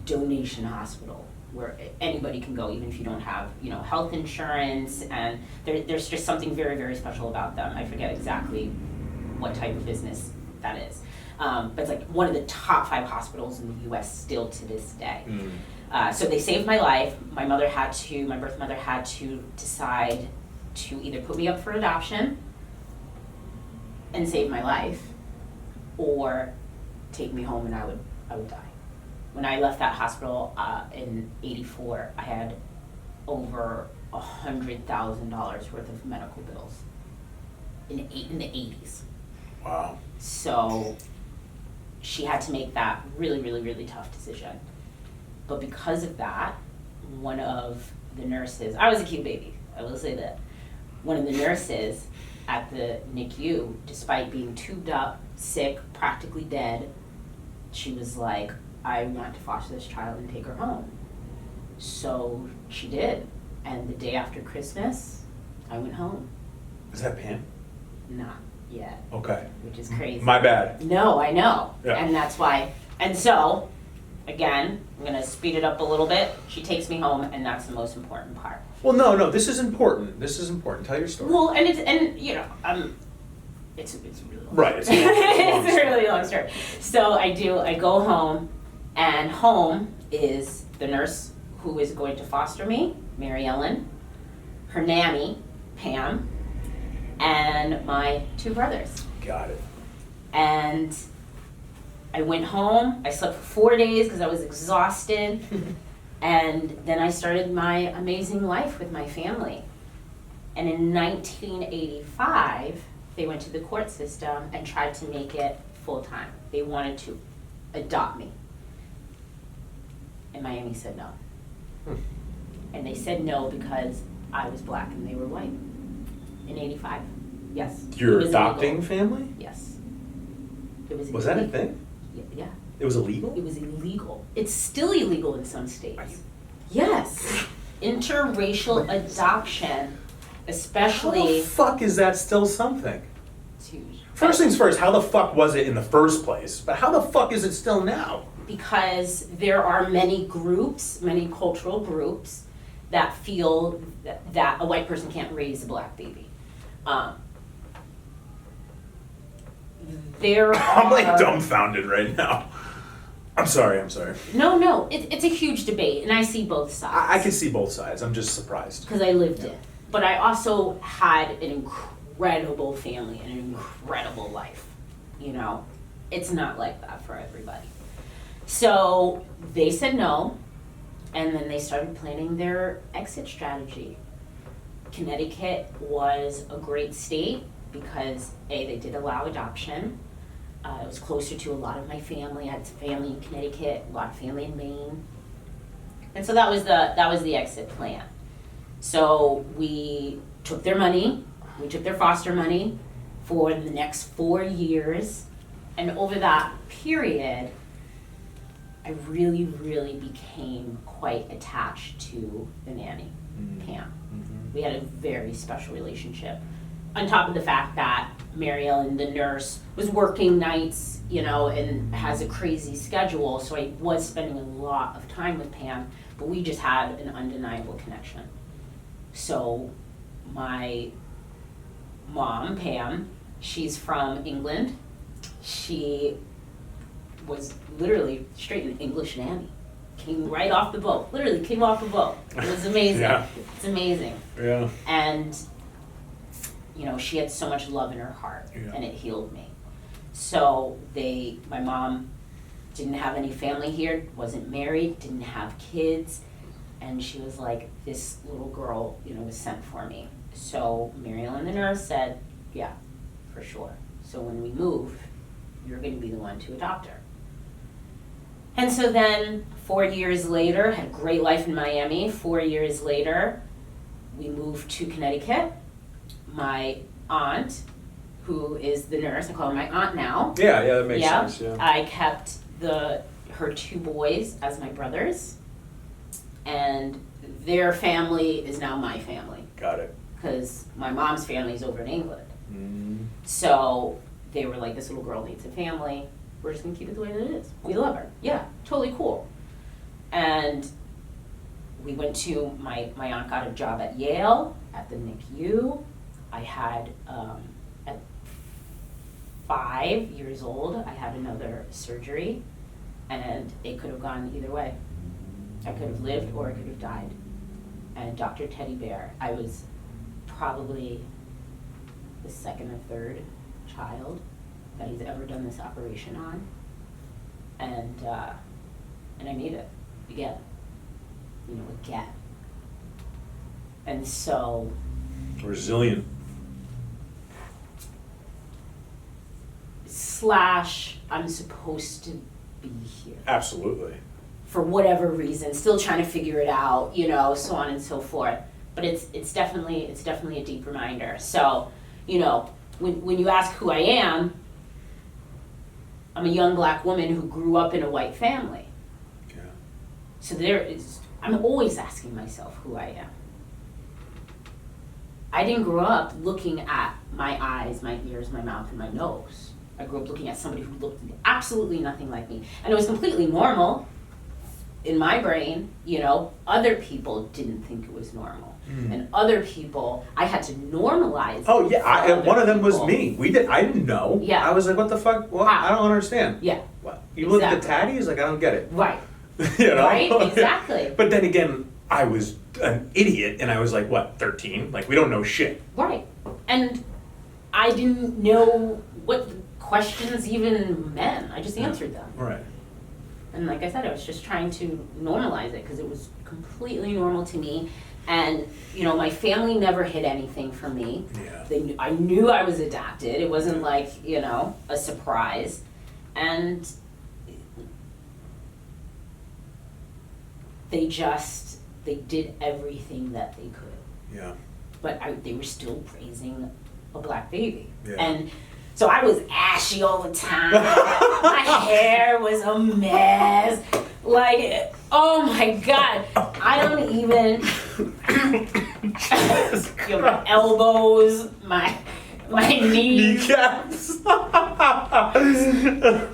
donation hospital where anybody can go, even if you don't have, health insurance. And there's just something very, very special about them. I forget exactly what type of business that is. But it's like one of the top 5 hospitals in the U.S. still to this day. Mm. So they saved my life. My birth mother had to decide to either put me up for adoption and save my life, or take me home and I would die. When I left that hospital in '84, I had over $100,000 worth of medical bills in the 80s. Wow. So she had to make that really, really, really tough decision. But because of that, one of the nurses, I was a cute baby, I will say that. One of the nurses at the NICU, despite being tubed up, sick, practically dead, she was like, I want to foster this child and take her home. So she did. And the day after Christmas, I went home. Is that Pam? Not yet. Okay. Which is crazy. My bad. No, I know. Yeah. And that's why. And so, again, I'm going to speed it up a little bit. She takes me home, and that's the most important part. Well, no, this is important. This is important. Tell your story. Well, and it's a really long Right, story. it's It's a really long story. So I go home, and home is the nurse who is going to foster me, Mary Ellen, her nanny, Pam, and my 2 brothers. Got it. And I went home. I slept for 4 days because I was exhausted. And then I started my amazing life with my family. And in 1985, they went to the court system and tried to make it full-time. They wanted to adopt me. And Miami said no. And they said no because I was black and they were white. In 85. Yes. Your It was adopting illegal. family? Yes. It was Was that a illegal. thing? Yeah. It was illegal? It was illegal. It's still illegal in some states. Are you- Yes. Interracial adoption, How the especially. fuck is that still something? It's huge. First things first, how the fuck was it in the first place? But how the fuck is it still now? Because there are many groups, many cultural groups, that feel that a white person can't raise a black baby. There I'm like are- dumbfounded right now. I'm sorry. No, it's a huge debate, and I see both sides. I can see both sides. I'm just surprised. Because I lived it. But I also had an incredible family and an incredible life. It's not like that for everybody. So they said no, And then they started planning their exit strategy. Connecticut was a great state because they did allow adoption. It was closer to a lot of my family. I had family in Connecticut, a lot of family in Maine. And so that was the exit plan. So we took their money, we took their foster money for the next 4 years. And over that period, I really, really became quite attached to the nanny, Pam. We had a very special relationship. On top of the fact that Mary Ellen, the nurse, was working nights, and has a crazy schedule, so I was spending a lot of time with Pam, but we just had an undeniable connection. So my mom, Pam, she's from England. She was literally straight an English nanny. Came right off the boat. Literally came off the boat. It was amazing. Yeah. It's amazing. Yeah. And, she had so much love in her heart, and it healed me. So my mom didn't have any family here, wasn't married, didn't have kids, and she was like, this little girl, was sent for me. So Mary Ellen, the nurse, said, yeah, for sure. So when we move, you're going to be the one to adopt her. And so then 4 years later, had a great life in Miami. 4 years later, we moved to Connecticut. My aunt, who is the nurse, I call her my aunt now. Yeah, that makes sense. Yeah. I kept her 2 boys as my brothers, and their family is now my family. Got it. Because my mom's family is over in England. So they were like, this little girl needs a family. We're just gonna keep it the way that it is. We love her. Yeah, totally cool. And we went to, my aunt got a job at Yale, at the NICU. I had, at 5 years old, I had another surgery, and it could have gone either way. I could have lived or I could have died. And Dr. Teddy Bear, I was probably the 2nd or 3rd child that he's ever done this operation on, and I made it again, again. And so Resilient. / I'm supposed to be here Absolutely. for whatever reason, still trying to figure it out, so on and so forth. But it's definitely a deep reminder. So, when you ask who I am, I'm a young Black woman who grew up in a white family. Yeah. So I'm always asking myself who I am. I didn't grow up looking at my eyes, my ears, my mouth, and my nose. I grew up looking at somebody who looked absolutely nothing like me. And it was completely normal in my brain, other people didn't think it was normal. And other people, I had to normalize. Oh yeah, one of them was people. me. I didn't know. Yeah. I was like, what the fuck? Well, How? I don't understand. Yeah. What? You look at the Exactly. tatties? Like, I don't get it. Right. Right? Exactly. But then again, I was an idiot, and I was like, what, 13? Like, we don't know shit. Right. And I didn't know what the questions even meant. I just answered them. Right. And like I said, I was just trying to normalize it because it was completely normal to me. And, my family never hid anything from me. Yeah. I knew I was adopted. It wasn't like, a surprise. And they did everything that they could. Yeah. But they were still raising a Black baby. Yeah. And so I was ashy all the time. My hair was a mess. Like, oh my God. I don't even, my elbows, my knees. Kneecaps.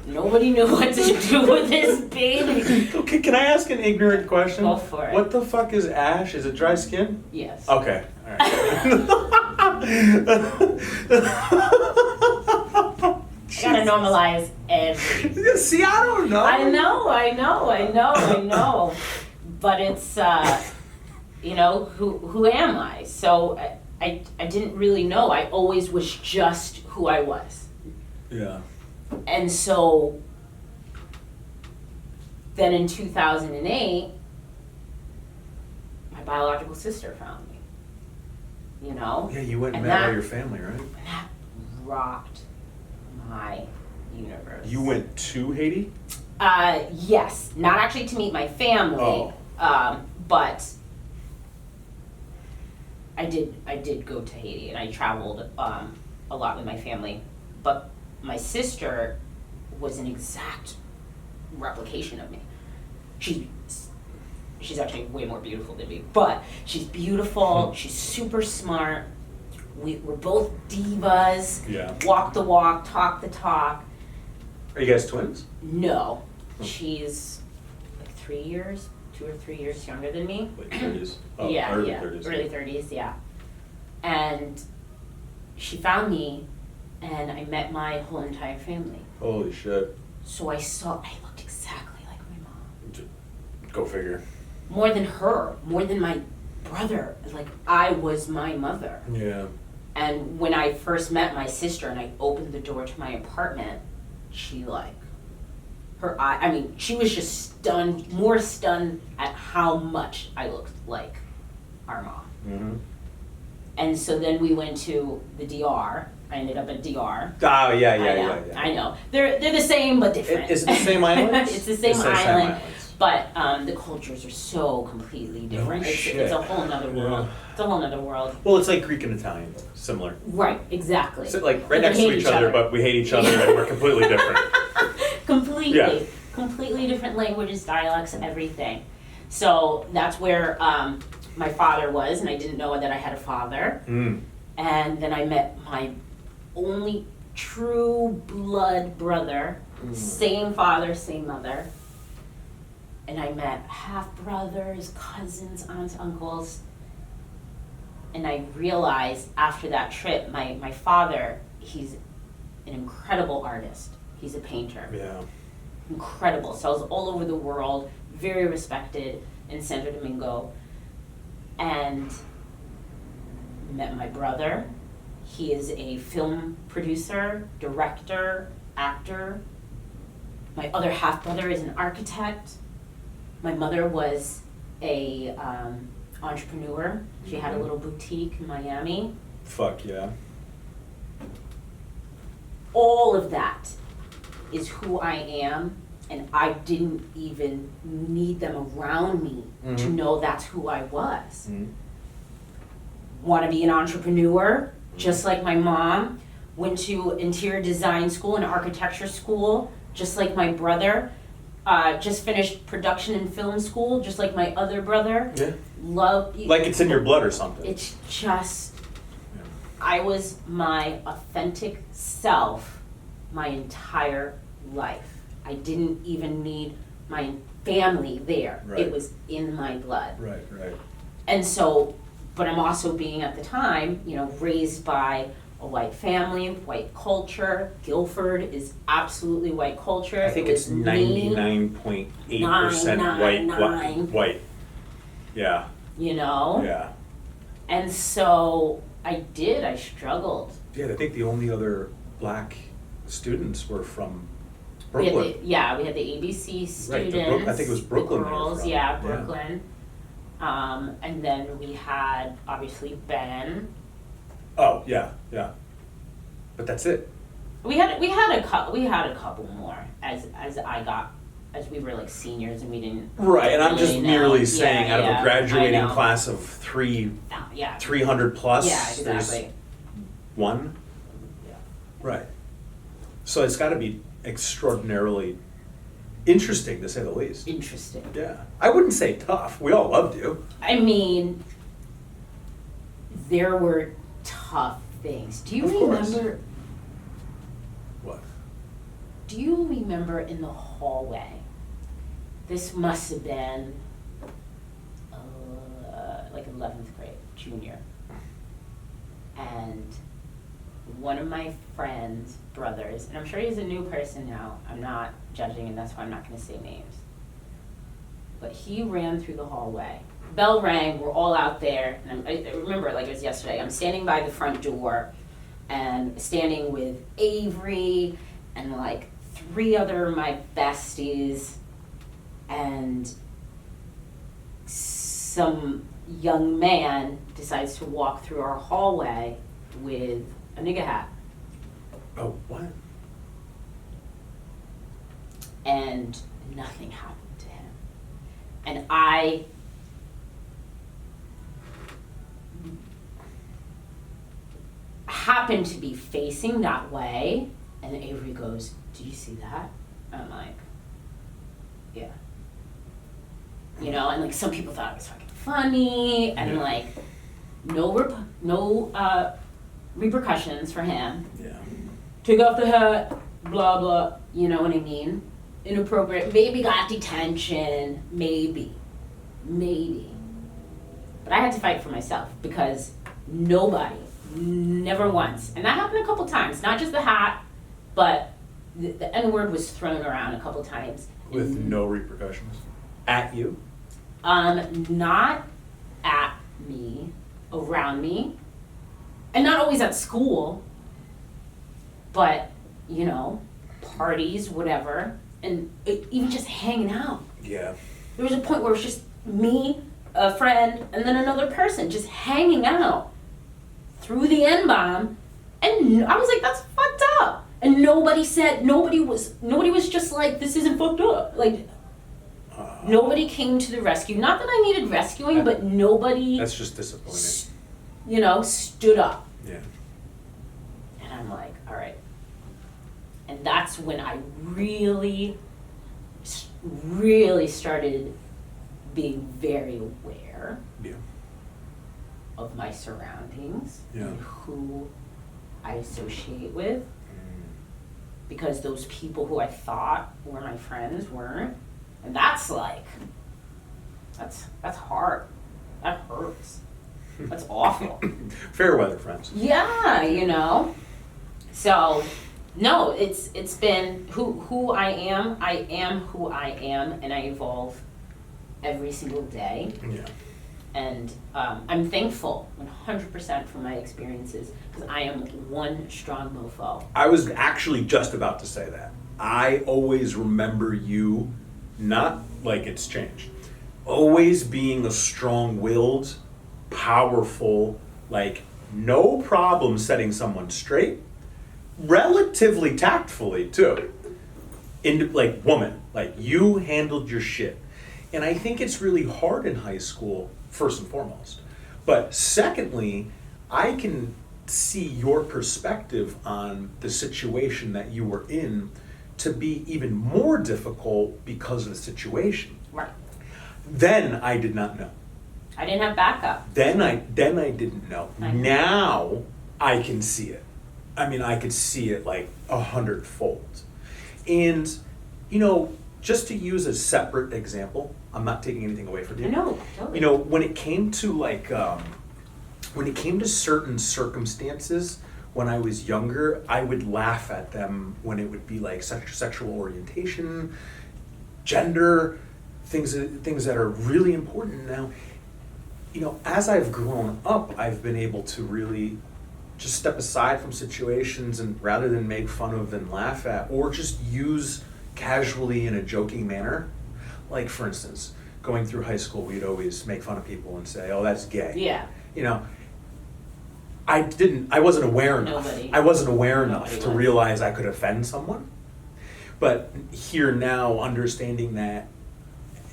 Nobody knew what to do with this baby. Okay, can I ask an ignorant question? Go for it. What the fuck is ash? Is it dry skin? Yes. Okay. All right. Gotta normalize everything. See, I don't know. I know. But it's, who am I? So I didn't really know. I always was just who I was. Yeah. And so then in 2008, my biological sister found me. You know? Yeah, you went and And met all that- your family, right? And that rocked my universe. You went to Haiti? Yes, not actually to meet my family, Oh. but I did go to Haiti, and I traveled a lot with my family. But my sister was an exact replication of me. She's actually way more beautiful than me, but she's beautiful. She's super smart. We're both divas. Yeah. Walk the walk, talk the talk. Are you guys twins? No, she's like 2 or 3 years younger than me. Late 30s. Oh, Yeah, early yeah, 30s. early 30s, yeah. And she found me, and I met my whole entire family. Holy shit. So I looked exactly like my mom. Go figure. More than her, more than my brother. Like, I was my mother. Yeah. And when I first met my sister and I opened the door to my apartment, she she was just stunned, more stunned at how much I looked like our mom. Mm-hmm. And so then we went to the DR. I ended up at DR. Oh, yeah. I know. They're the same but different. Is it the same islands? It's the same It's island. islands. But the cultures are so completely different. It's a whole nother world. Yeah. It's a whole nother world. Well, it's like Greek and Italian, similar. Right, exactly. So like But right they next to hate each other, but we hate each other and we're completely different. Completely. Yeah. Completely different languages, dialects, everything. So that's where my father was, and I didn't know that I had a father. Mm. And then I met my only true blood brother, same father, same mother. And I met half-brothers, cousins, aunts, uncles. And I realized after that trip, my father, he's an incredible artist. He's a painter. Yeah. Incredible. Sells all over the world, very respected in Santo Domingo. And met my brother. He is a film producer, director, actor. My other half-brother is an architect. My mother was a entrepreneur. She had a little boutique in Miami. Fuck yeah. All of that is who I am, and I didn't even need them around me to know that's who I was. Mm. Want to be an entrepreneur, just like my mom. Went to interior design school and architecture school, just like my brother. Just finished production and film school, just like my other brother. Yeah. Like it's in your blood or something. It's just, I was my authentic self my entire life. I didn't even need my family there. Right. It was in my blood. Right. And so, but I'm also being at the time, raised by a white family, white culture. Guilford is absolutely white culture. I think It it's was me, 99.8% white. Yeah. Yeah. And so I struggled. Yeah, I think the only other black students were from We had Brooklyn. the ABC students. Right, I think it was Brooklyn The they were girls, from. yeah, Yeah. Brooklyn. And then we had obviously Ben. Oh, yeah. But that's it. We had a couple more as we were like seniors and we didn't. Right, and I'm just really know. merely saying Yeah, out of yeah, a graduating I know. class of Yeah. 300 plus, Yeah, exactly. there's one. Yeah. Right. So it's got to be extraordinarily interesting, to say the least. Interesting. Yeah. I wouldn't say tough. We all loved you. I mean, there were tough things. Do you Of course. remember? What? Do you remember in the hallway? This must have been like 11th grade, junior. And one of my friend's brothers, and I'm sure he's a new person now, I'm not judging and that's why I'm not going to say names. But he ran through the hallway. Bell rang, we're all out there, and I remember it like it was yesterday. I'm standing by the front door and standing with Avery and like 3 other of my besties and some young man decides to walk through our hallway with a nigga hat. Oh, what? And nothing happened to him. And I happened to be facing that way, and Avery goes, "Did you see that?" And I'm like, "Yeah." You know, and like some people thought it was fucking funny, and like no repercussions for him. Yeah. Take off the hat, blah blah. You know what I mean? Inappropriate. Maybe got detention. Maybe. But I had to fight for myself because nobody, never once, and that happened a couple times. Not just the hat, but the N-word was thrown around a couple times. With no repercussions? At you? Not at me, around me, and not always at school, but, you know, parties, whatever, and even just hanging out. Yeah. There was a point where it was just me, a friend, and then another person just hanging out through the N-bomb, and I was like, that's fucked up. And nobody was just like, this isn't fucked up. Like, nobody came to the rescue. Not that I needed rescuing, but nobody, That's just disappointing. you know, stood up. Yeah. And I'm like, all right. And that's when I really started being very aware Yeah. of my surroundings Yeah. and who I associate with. Because those people who I thought were my friends weren't. And that's like, that's hard. That hurts. That's awful. Fair weather friends. Yeah, you know. So, no, it's been who I am. I am who I am, and I evolve every single day. Yeah. And I'm thankful 100% for my experiences because I am one strong mofo. I was actually just about to say that. I always remember you, not like it's changed, always being a strong-willed, powerful, like no problem setting someone straight, relatively tactfully too. Like woman, like you handled your shit. And I think it's really hard in high school, first and foremost. But secondly, I can see your perspective on the situation that you were in to be even more difficult because of the situation. Right. Then I did not know. I didn't have backup. Then I didn't know. I know. Now I can see it. I mean, I could see it like 100-fold. And, you know, just to use a separate example, I'm not taking anything away from you. I know, totally. You know, when it came to like, when it came to certain circumstances when I was younger, I would laugh at them when it would be like sexual orientation, gender, things that are really important now. You know, as I've grown up, I've been able to really just step aside from situations and rather than make fun of and laugh at, or just use casually in a joking manner. Like for instance, going through high school, we'd always make fun of people and say, "Oh, that's gay." Yeah. You know, I wasn't aware enough. Nobody. I wasn't aware enough Nobody to was. realize I could offend someone. But here now, understanding that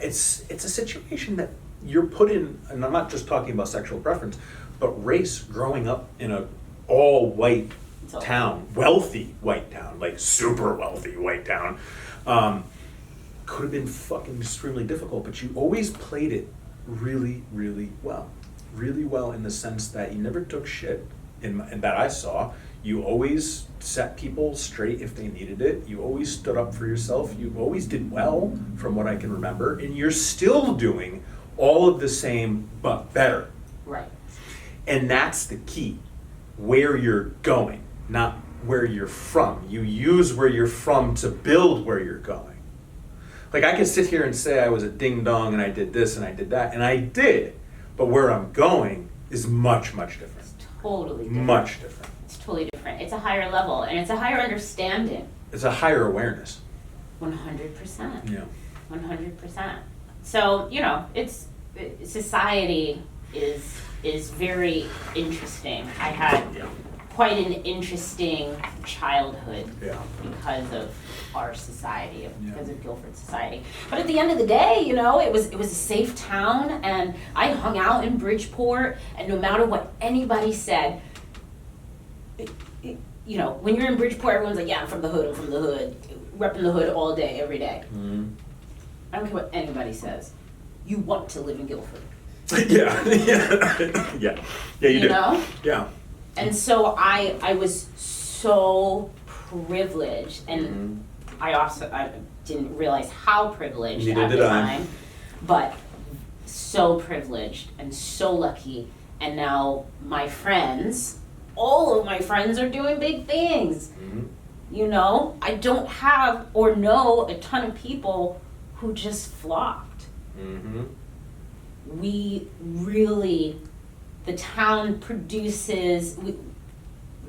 it's a situation that you're put in, and I'm not just talking about sexual preference, but race growing up in a all white all- town, wealthy white town, like super wealthy white town, could have been fucking extremely difficult, but you always played it really, really well. Really well in the sense that you never took shit in that I saw. You always set people straight if they needed it. You always stood up for yourself. You always did well from what I can remember. And you're still doing all of the same, but better. Right. And that's the key. Where you're going, not where you're from. You use where you're from to build where you're going. Like I could sit here and say I was a ding dong and I did this and I did that, and I did. But where I'm going is much, much different. It's totally different. Much different. It's totally different. It's a higher level and it's a higher understanding. It's a higher awareness. 100%. Yeah. 100%. So, you know, it's society is very interesting. I had quite an interesting childhood because of our society, because of Guilford society. But at the end of the day, you know, it was a safe town, and I hung out in Bridgeport, and no matter what anybody said, you know, when you're in Bridgeport, everyone's like, yeah, I'm from the hood, repping the hood all day, every day. Mm-hmm. I don't care what anybody says. You want to live in Guilford. Yeah, you do. Know? Yeah. And so I was so privileged, and I didn't realize how privileged Neither at did the I. time, but so privileged and so lucky. And now my friends, all of my friends are doing big things. Mm-hmm. You know, I don't have or know a ton of people who just flopped. Mm-hmm. We really, the town produces, we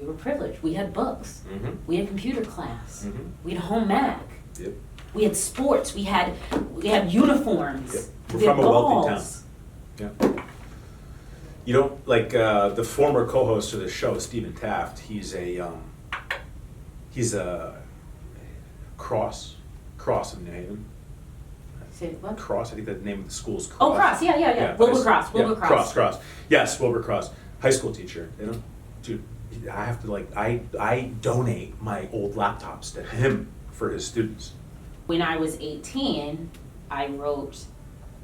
were privileged. We had books. Mm-hmm. We had computer class. Mm-hmm. We had home ec. Yep. We had sports. We had uniforms. Yep. We're We had from a wealthy balls. town. Yeah. You know, like the former co-host of the show, Stephen Taft. He's a Cross in New Haven. Say what? Cross. I think the name of the school's Cross. Oh, Cross. Yeah. Wilbur Cross. Cross. Yes, Wilbur Cross. High school teacher. You know, dude. I have to I donate my old laptops to him for his students. When I was 18, I wrote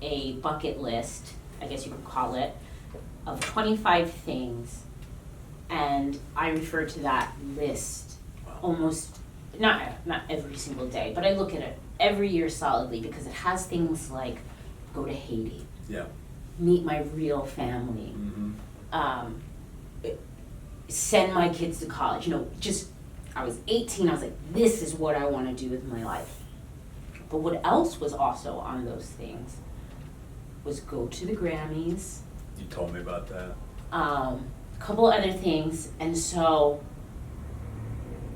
a bucket list, I guess you could call it, of 25 things, and I refer to that list almost, not every single day, but I look at it every year solidly because it has things like go to Haiti, meet my real family, send my kids to college, you know, just, I was 18, I was like, this is what I want to do with my life. But what else was also on those things was go to the Grammys. You told me about that. A couple other things, and so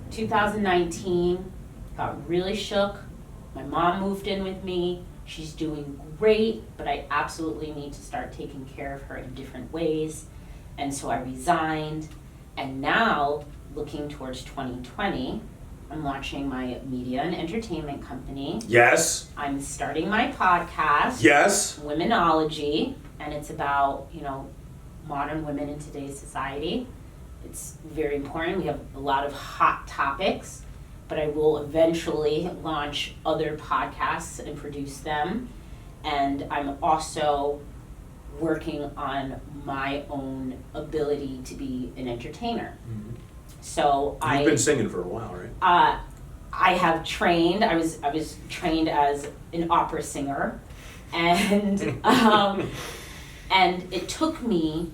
2019 got really shook. My mom moved in with me. She's doing great, but I absolutely need to start taking care of her in different ways. And so I resigned, and now looking towards 2020, I'm launching my media and entertainment company. Yes. I'm starting my podcast. Yes. Womenology, and it's about, you know, modern women in today's society. It's very important. We have a lot of hot topics, but I will eventually launch other podcasts and produce them. And I'm also working on my own ability to be an entertainer. Mm-hmm. So You've been singing for a while, right? I have trained. I was trained as an opera singer, and and it took me,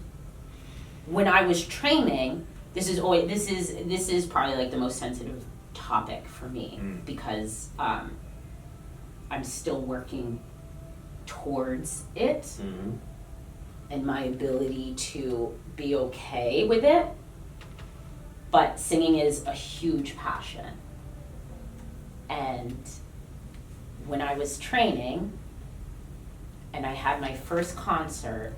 when I was training. This is probably like the most sensitive topic for me because I'm still working towards it and my ability to be okay with it. But singing is a huge passion. And when I was training and I had my first concert,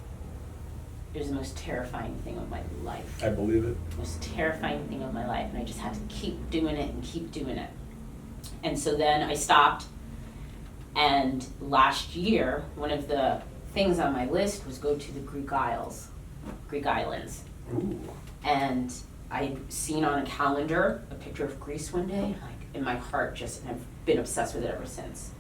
it was the most terrifying thing of my life. I believe it. The most terrifying thing of my life. And I just had to keep doing it and keep doing it. And so then I stopped. And last year, one of the things on my list was go to the Greek Islands. Ooh. And I'd seen on a calendar a picture of Greece one day, and my heart just, and I've been obsessed with it ever since.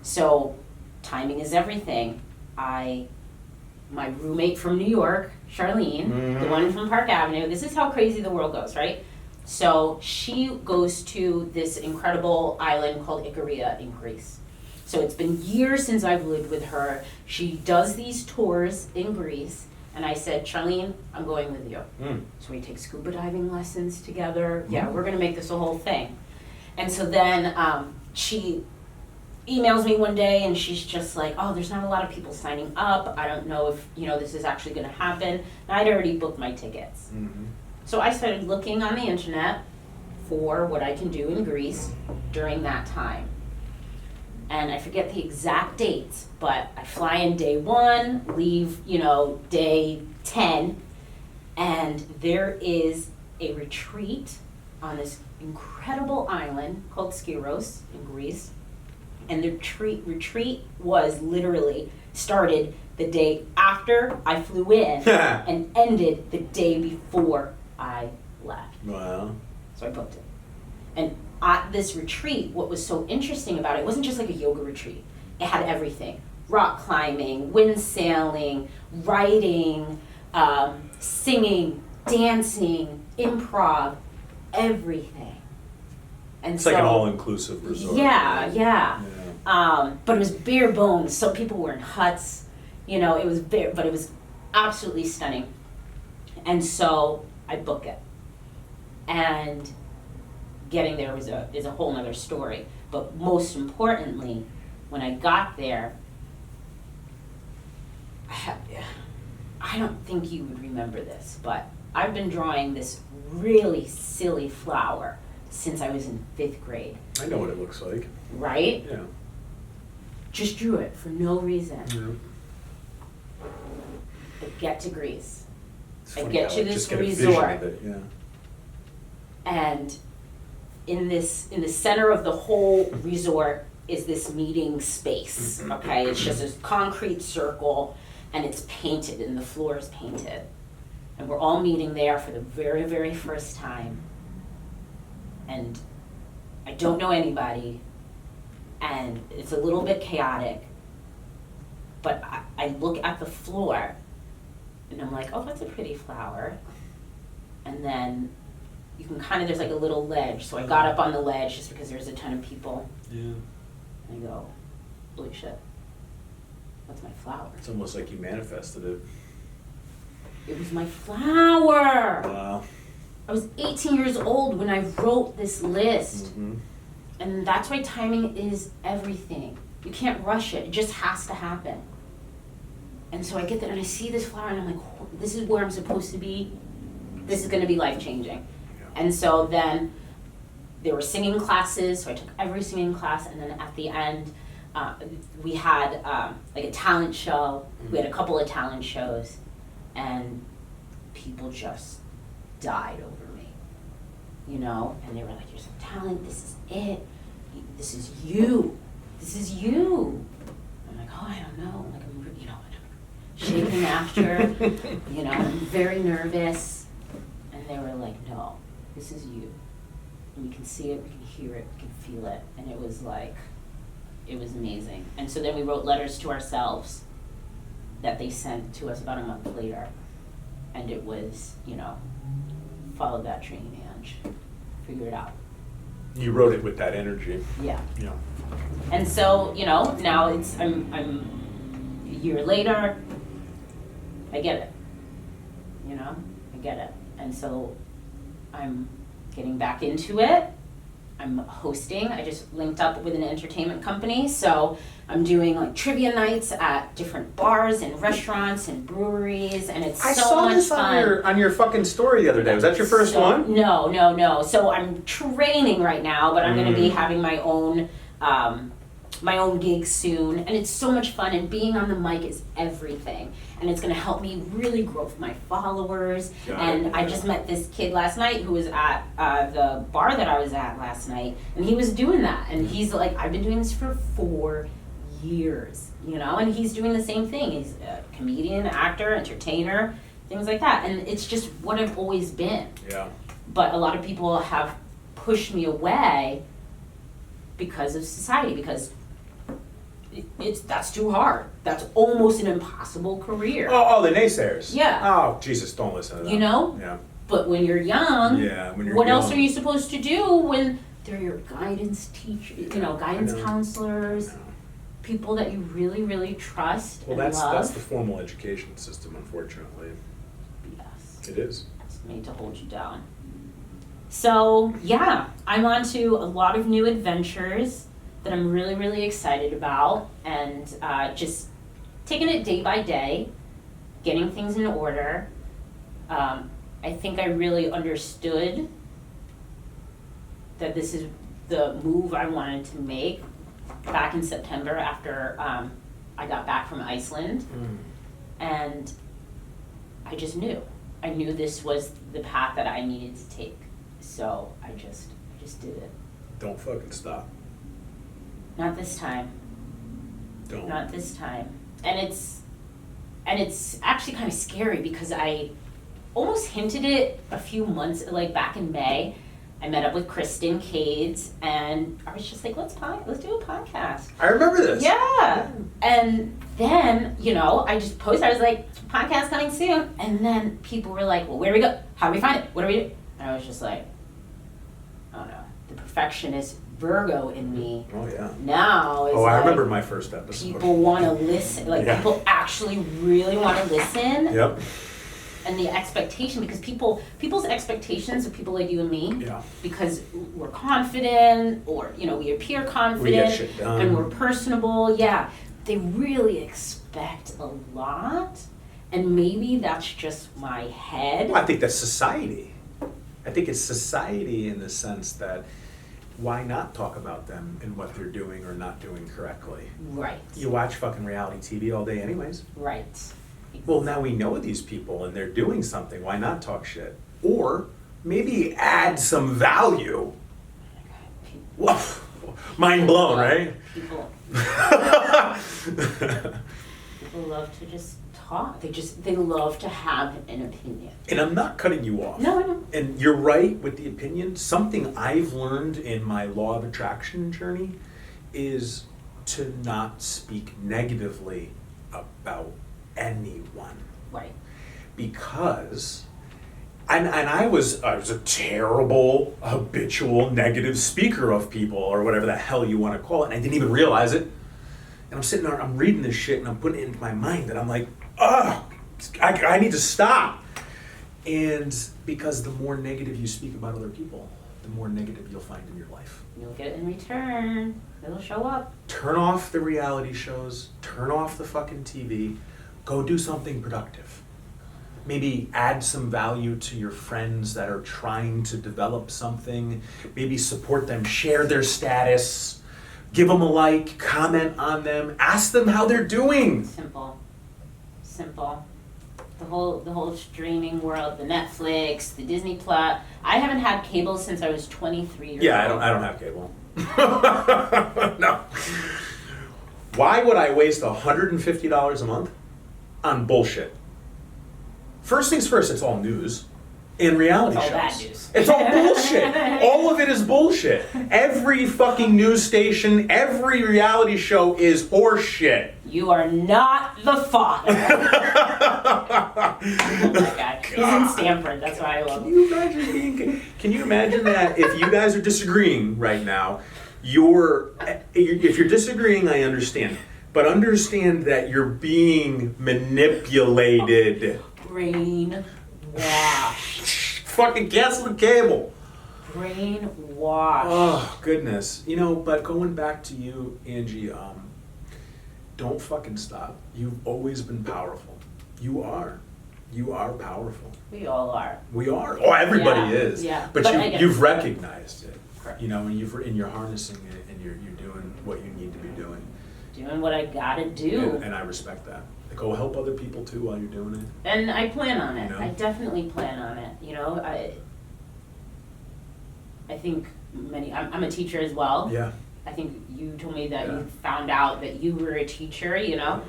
So timing is everything. My roommate from New York, Charlene, the one from Park Avenue, this is how crazy the world goes, right? So she goes to this incredible island called Icaria in Greece. So it's been years since I've lived with her. She does these tours in Greece. And I said, Charlene, I'm going with you. So we take scuba diving lessons together. Yeah, we're going to make this a whole thing. And so then she emails me one day and she's just like, oh, there's not a lot of people signing up. I don't know if, you know, this is actually going to happen. And I'd already booked my tickets. So I started looking on the internet for what I can do in Greece during that time. and I forget the exact dates, but I fly in day 1, leave, day 10, and there is a retreat on this incredible island called Skiros in Greece. And the retreat was literally started the day after I flew in and ended the day before I left. Wow. So I booked it. And at this retreat, what was so interesting about it wasn't just like a yoga retreat. It had everything. Rock climbing, wind sailing, writing, singing, dancing, improv, everything. And It's like an all-inclusive resort. Yeah. But it was bare bones. Some people were in huts. It was absolutely stunning. And so I booked it. And getting there is a whole nother story. But most importantly, when I got there, I don't think you would remember this, but I've been drawing this really silly flower since I was in 5th grade. I know what it looks like. Right? Yeah. Just drew it for no reason. Yeah. I get to Greece. It's I funny get how to I this just get a vision resort. of it, yeah. And in the center of the whole resort is this meeting space. Okay, it's just a concrete circle, and it's painted, and the floor is painted, and we're all meeting there for the very, very first time. And I don't know anybody, and it's a little bit chaotic. But I look at the floor, and I'm like, oh, that's a pretty flower. And then you can there's like a little ledge. So I got up on the ledge just because there's a ton of people. Yeah. And I go, holy shit, that's my flower. It's almost like you manifested it. It was my flower. Wow. I was 18 years old when I wrote this list. Mm-hmm. And that's why timing is everything. You can't rush it. It just has to happen. And so I get there and I see this flower and I'm like, oh, this is where I'm supposed to be. This is going to be life-changing. Yeah. And so then there were singing classes, so I took every singing class, and then at the end we had like a talent show. We had a couple of talent shows, and people just died over me, and they were like, you're so talented, this is it, this is you, this is you. I'm like, oh, I don't know, like I'm shaking after, I'm very nervous, and they were like, no, this is you. And we can see it, we can hear it, we can feel it. And it was amazing. And so then we wrote letters to ourselves that they sent to us about a month later. And it was, follow that dream, Ange. Figure it out. You wrote it with that energy. Yeah. Yeah. And so, now I'm a year later, I get it. I get it. And so I'm getting back into it. I'm hosting. I just linked up with an entertainment company, so I'm doing like trivia nights at different bars and restaurants and breweries, and it's I so saw much this fun. on your fucking story the other day. Was that your first one? No. So I'm training right now, but I'm going to be having my own gig soon, and it's so much fun, and being on the mic is everything, and it's going to help me really grow my followers. I just met this kid last night who was at the bar that I was at last night, and he was doing that, and he's like, I've been doing this for 4 years, and he's doing the same thing. He's a comedian, actor, entertainer, things like that, and it's just what I've always been. Yeah. But a lot of people have pushed me away because of society, because that's too hard. That's almost an impossible career. Oh, the naysayers. Yeah. Oh, Jesus, don't listen to them. Yeah. But when you're young, what else are you supposed to do when they're your guidance teachers, guidance counselors, people that you really, really trust and love? That's the formal education system, unfortunately. Yes. It is. It's made to hold you down. So, yeah, I'm on to a lot of new adventures that I'm really, really excited about, and just taking it day by day, getting things in order. I think I really understood that this is the move I wanted to make back in September after I got back from Iceland, and I just knew. I knew this was the path that I needed to take. So I just did it. Don't fucking stop. Not this time. Don't. Not this time. And it's actually kind of scary because I almost hinted it a few months, like back in May. I met up with Kristen Cades, and I was just like, let's do a podcast. I remember this. Yeah. And then, I just posted, I was like, podcast coming soon. And then people were like, well, where do we go? How do we find it? What do we do? And I was just like, oh no, the perfectionist Virgo in me. Oh, yeah. Now is I remember my first episode. people want to listen. People actually really want to listen. Yep. And the expectation, because people's expectations of people like you and me, Yeah. because we're confident, or we appear confident, We get shit done. and we're personable. Yeah, they really expect a lot, and maybe that's just my head. I think that's society. I think it's society in the sense that why not talk about them and what they're doing or not doing correctly? Right. You watch fucking reality TV all day anyways. Right. Well, now we know these people and they're doing something. Why not talk shit? Or maybe add some value. Whoa. Mind blown, right? People love to just talk. They love to have an opinion. And I'm not cutting you off. No, I know. And you're right with the opinion. Something I've learned in my law of attraction journey is to not speak negatively about anyone. Right. Because I was a terrible, habitual, negative speaker of people, or whatever the hell you want to call it, and I didn't even realize it. And I'm sitting there, I'm reading this shit, and I'm putting it into my mind, and I'm like, I need to stop. And because the more negative you speak about other people, the more negative you'll find in your life. You'll get it in return. It'll show up. Turn off the reality shows, turn off the fucking TV, go do something productive. Maybe add some value to your friends that are trying to develop something. Maybe support them, share their status, give them a like, comment on them, ask them how they're doing. Simple. The whole streaming world, the Netflix, the Disney Plus. I haven't had cable since I was 23 years old. Yeah, I don't have cable. No. Why would I waste $150 a month on bullshit? First things first, it's all news and reality It's shows. all bad news. It's all bullshit. All of it is bullshit. Every fucking news station, every reality show is horse shit. You are not the father. Oh my God. He's in Stanford. That's why I love him. Can you imagine that if you guys are disagreeing right now, if you're disagreeing, I understand. But understand that you're being manipulated. Brainwashed. Fucking cancel the cable. Brainwashed. Oh, goodness. But going back to you, Angie, don't fucking stop. You've always been powerful. You are. You are powerful. We all are. We are. Oh, everybody Yeah, is. yeah. But you've recognized it. Correct. And you're harnessing it, and you're doing what you need to be doing. Doing what I gotta do. And I respect that. Go help other people too while you're doing it. And I plan on it. You know? I definitely plan on it. I think I'm a teacher as well. Yeah. I think you told me that Yeah. you found out that you were a teacher, Yeah.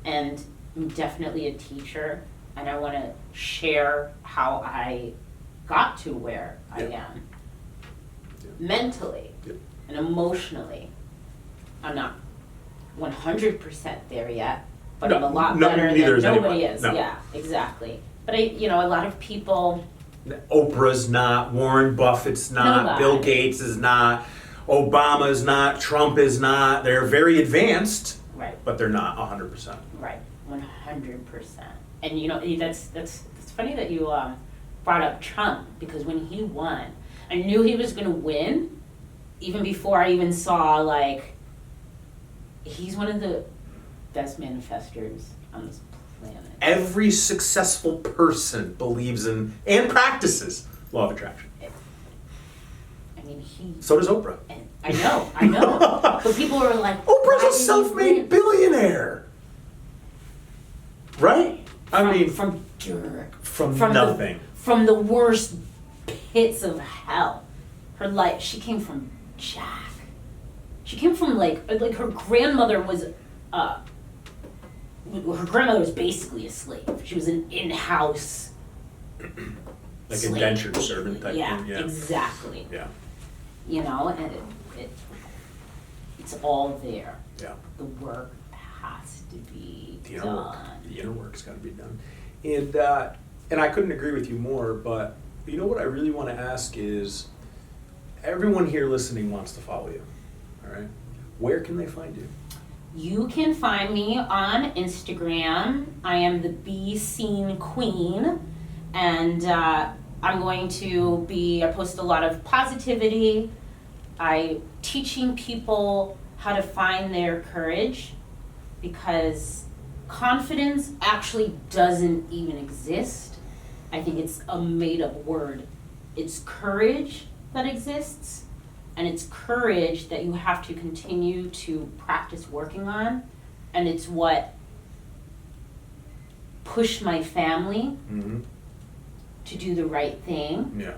and I'm definitely a teacher, and I want to share how I got to where I Yeah. am. Yeah. Mentally Yeah. and emotionally. I'm not 100% there yet, but I'm a lot better neither is than nobody anyone. is. No. Yeah, exactly. But a lot of people. Oprah's not, Warren Buffett's not, Nobody. Bill Gates is not, Obama's not, Trump is not. They're very advanced, Right. but they're not 100%. Right, 100%. And that's funny that you brought up Trump, because when he won, I knew he was going to win, even before I even saw he's one of the best manifestors on this planet. Every successful person believes in and practices law of attraction. I mean, So does Oprah. and I know. But people were like, Oprah's "Why a did you self-made win?" billionaire. Right? From dirt. From From nothing. From the worst pits of hell. Her life, she came from jack. She came from like her grandmother was, her grandmother was basically a slave. She was an in-house Like slave. indentured servant type Yeah, thing. Yeah. exactly. Yeah. You know, and it's all there. Yeah. The work has to be The inner done. work. The inner work's got to be done. And I couldn't agree with you more, but you know what I really want to ask is, everyone here listening wants to follow you, all right? Where can they find you? You can find me on Instagram. I am the Be Seen Queen, and I'm going to I post a lot of positivity. I teaching people how to find their courage, because confidence actually doesn't even exist. I think it's a made-up word. It's courage that exists, and it's courage that you have to continue to practice working on, and it's what pushed my family Mm-hmm. to do the right thing. Yeah.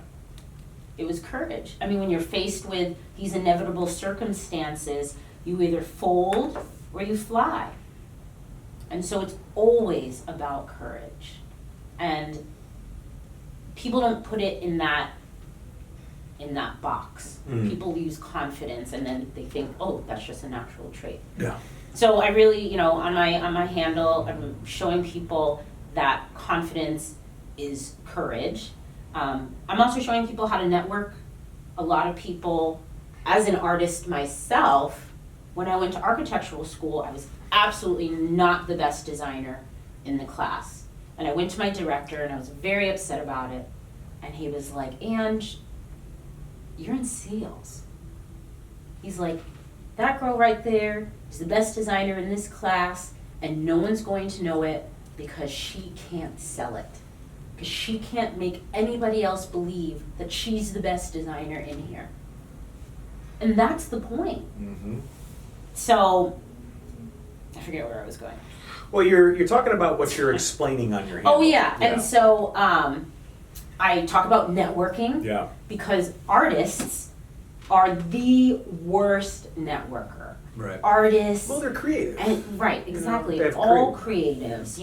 It was courage. I mean, when you're faced with these inevitable circumstances, you either fold or you fly. And so it's always about courage. And people don't put it in that box. Mm. People use confidence and then they think, oh, that's just a natural trait. Yeah. So I really, on my handle, I'm showing people that confidence is courage. I'm also showing people how to network. A lot of people, as an artist myself, when I went to architectural school, I was absolutely not the best designer in the class. And I went to my director and I was very upset about it. And he was like, Ange, you're in sales. He's like, that girl right there is the best designer in this class, and no one's going to know it because she can't sell it. Because she can't make anybody else believe that she's the best designer in here. And that's the point. Mm-hmm. So, I forget where I was going. Well, you're talking about what you're explaining on your handle. Oh yeah, and so I talk about networking. Yeah. Because artists are the worst networker. Right. Artists. Well, they're creative. And right, exactly. they have All creatives,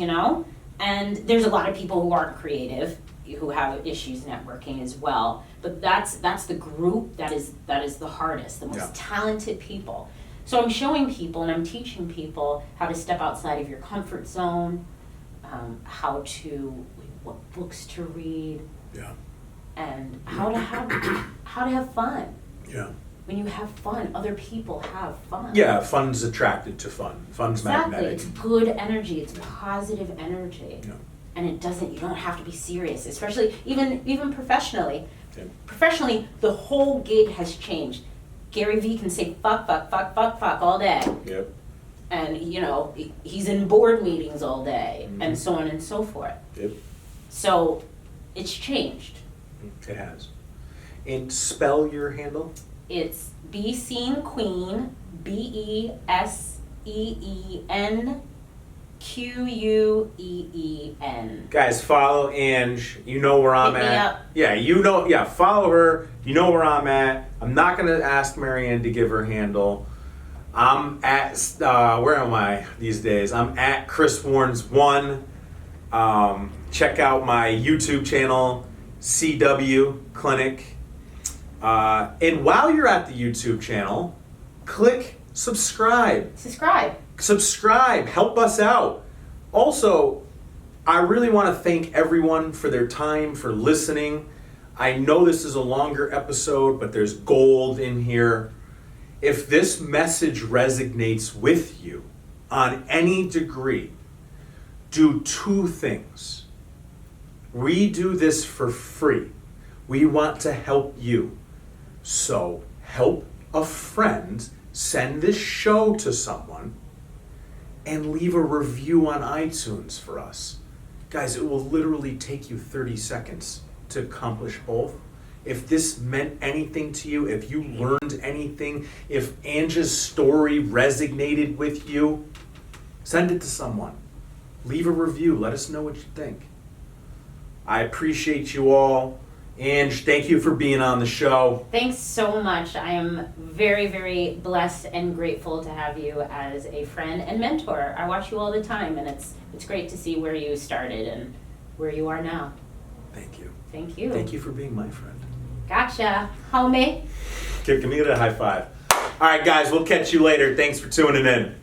And there's a lot of people who aren't creative, who have issues networking as well. But that's the group that is the hardest, the most talented people. So I'm showing people and I'm teaching people how to step outside of your comfort zone, what books to read, Yeah. and how to have fun. Yeah. When you have fun, other people have fun. Yeah, fun's attracted to fun. Fun's Exactly. magnetic. It's good energy. It's positive energy. Yeah. And you don't have to be serious, especially even professionally. Yeah. Professionally, the whole gig has changed. Gary Vee can say fuck all day. Yep. And, he's in board meetings all day, Mhm. and so on and so forth. Yep. So, it's changed. It has. And spell your handle? It's Be Seen Queen, BESEENQUEEN. Guys, follow Ange. You know where I'm Hit me at. up. Yeah, follow her. You know where I'm at. I'm not going to ask Marianne to give her handle. I'm at, where am I these days? I'm at Chris Warnes1. Check out my YouTube channel, CW Clinic. And while you're at the YouTube channel, click subscribe. Subscribe, help us out. Also, I really want to thank everyone for their time, for listening. I know this is a longer episode, but there's gold in here. If this message resonates with you on any degree, do two things. We do this for free. We want to help you. So help a friend send this show to someone and leave a review on iTunes for us. Guys, it will literally take you 30 seconds to accomplish both. If this meant anything to you, if you learned anything, if Angie's story resonated with you, send it to someone. Leave a review. Let us know what you think. I appreciate you all. Ange, thank you for being on the show. Thanks so much. I am very, very blessed and grateful to have you as a friend and mentor. I watch you all the time, and it's great to see where you started and where you are now. Thank you. Thank you. Thank you for being my friend. Gotcha, homie. Give me a high five. All right, guys, we'll catch you later. Thanks for tuning in.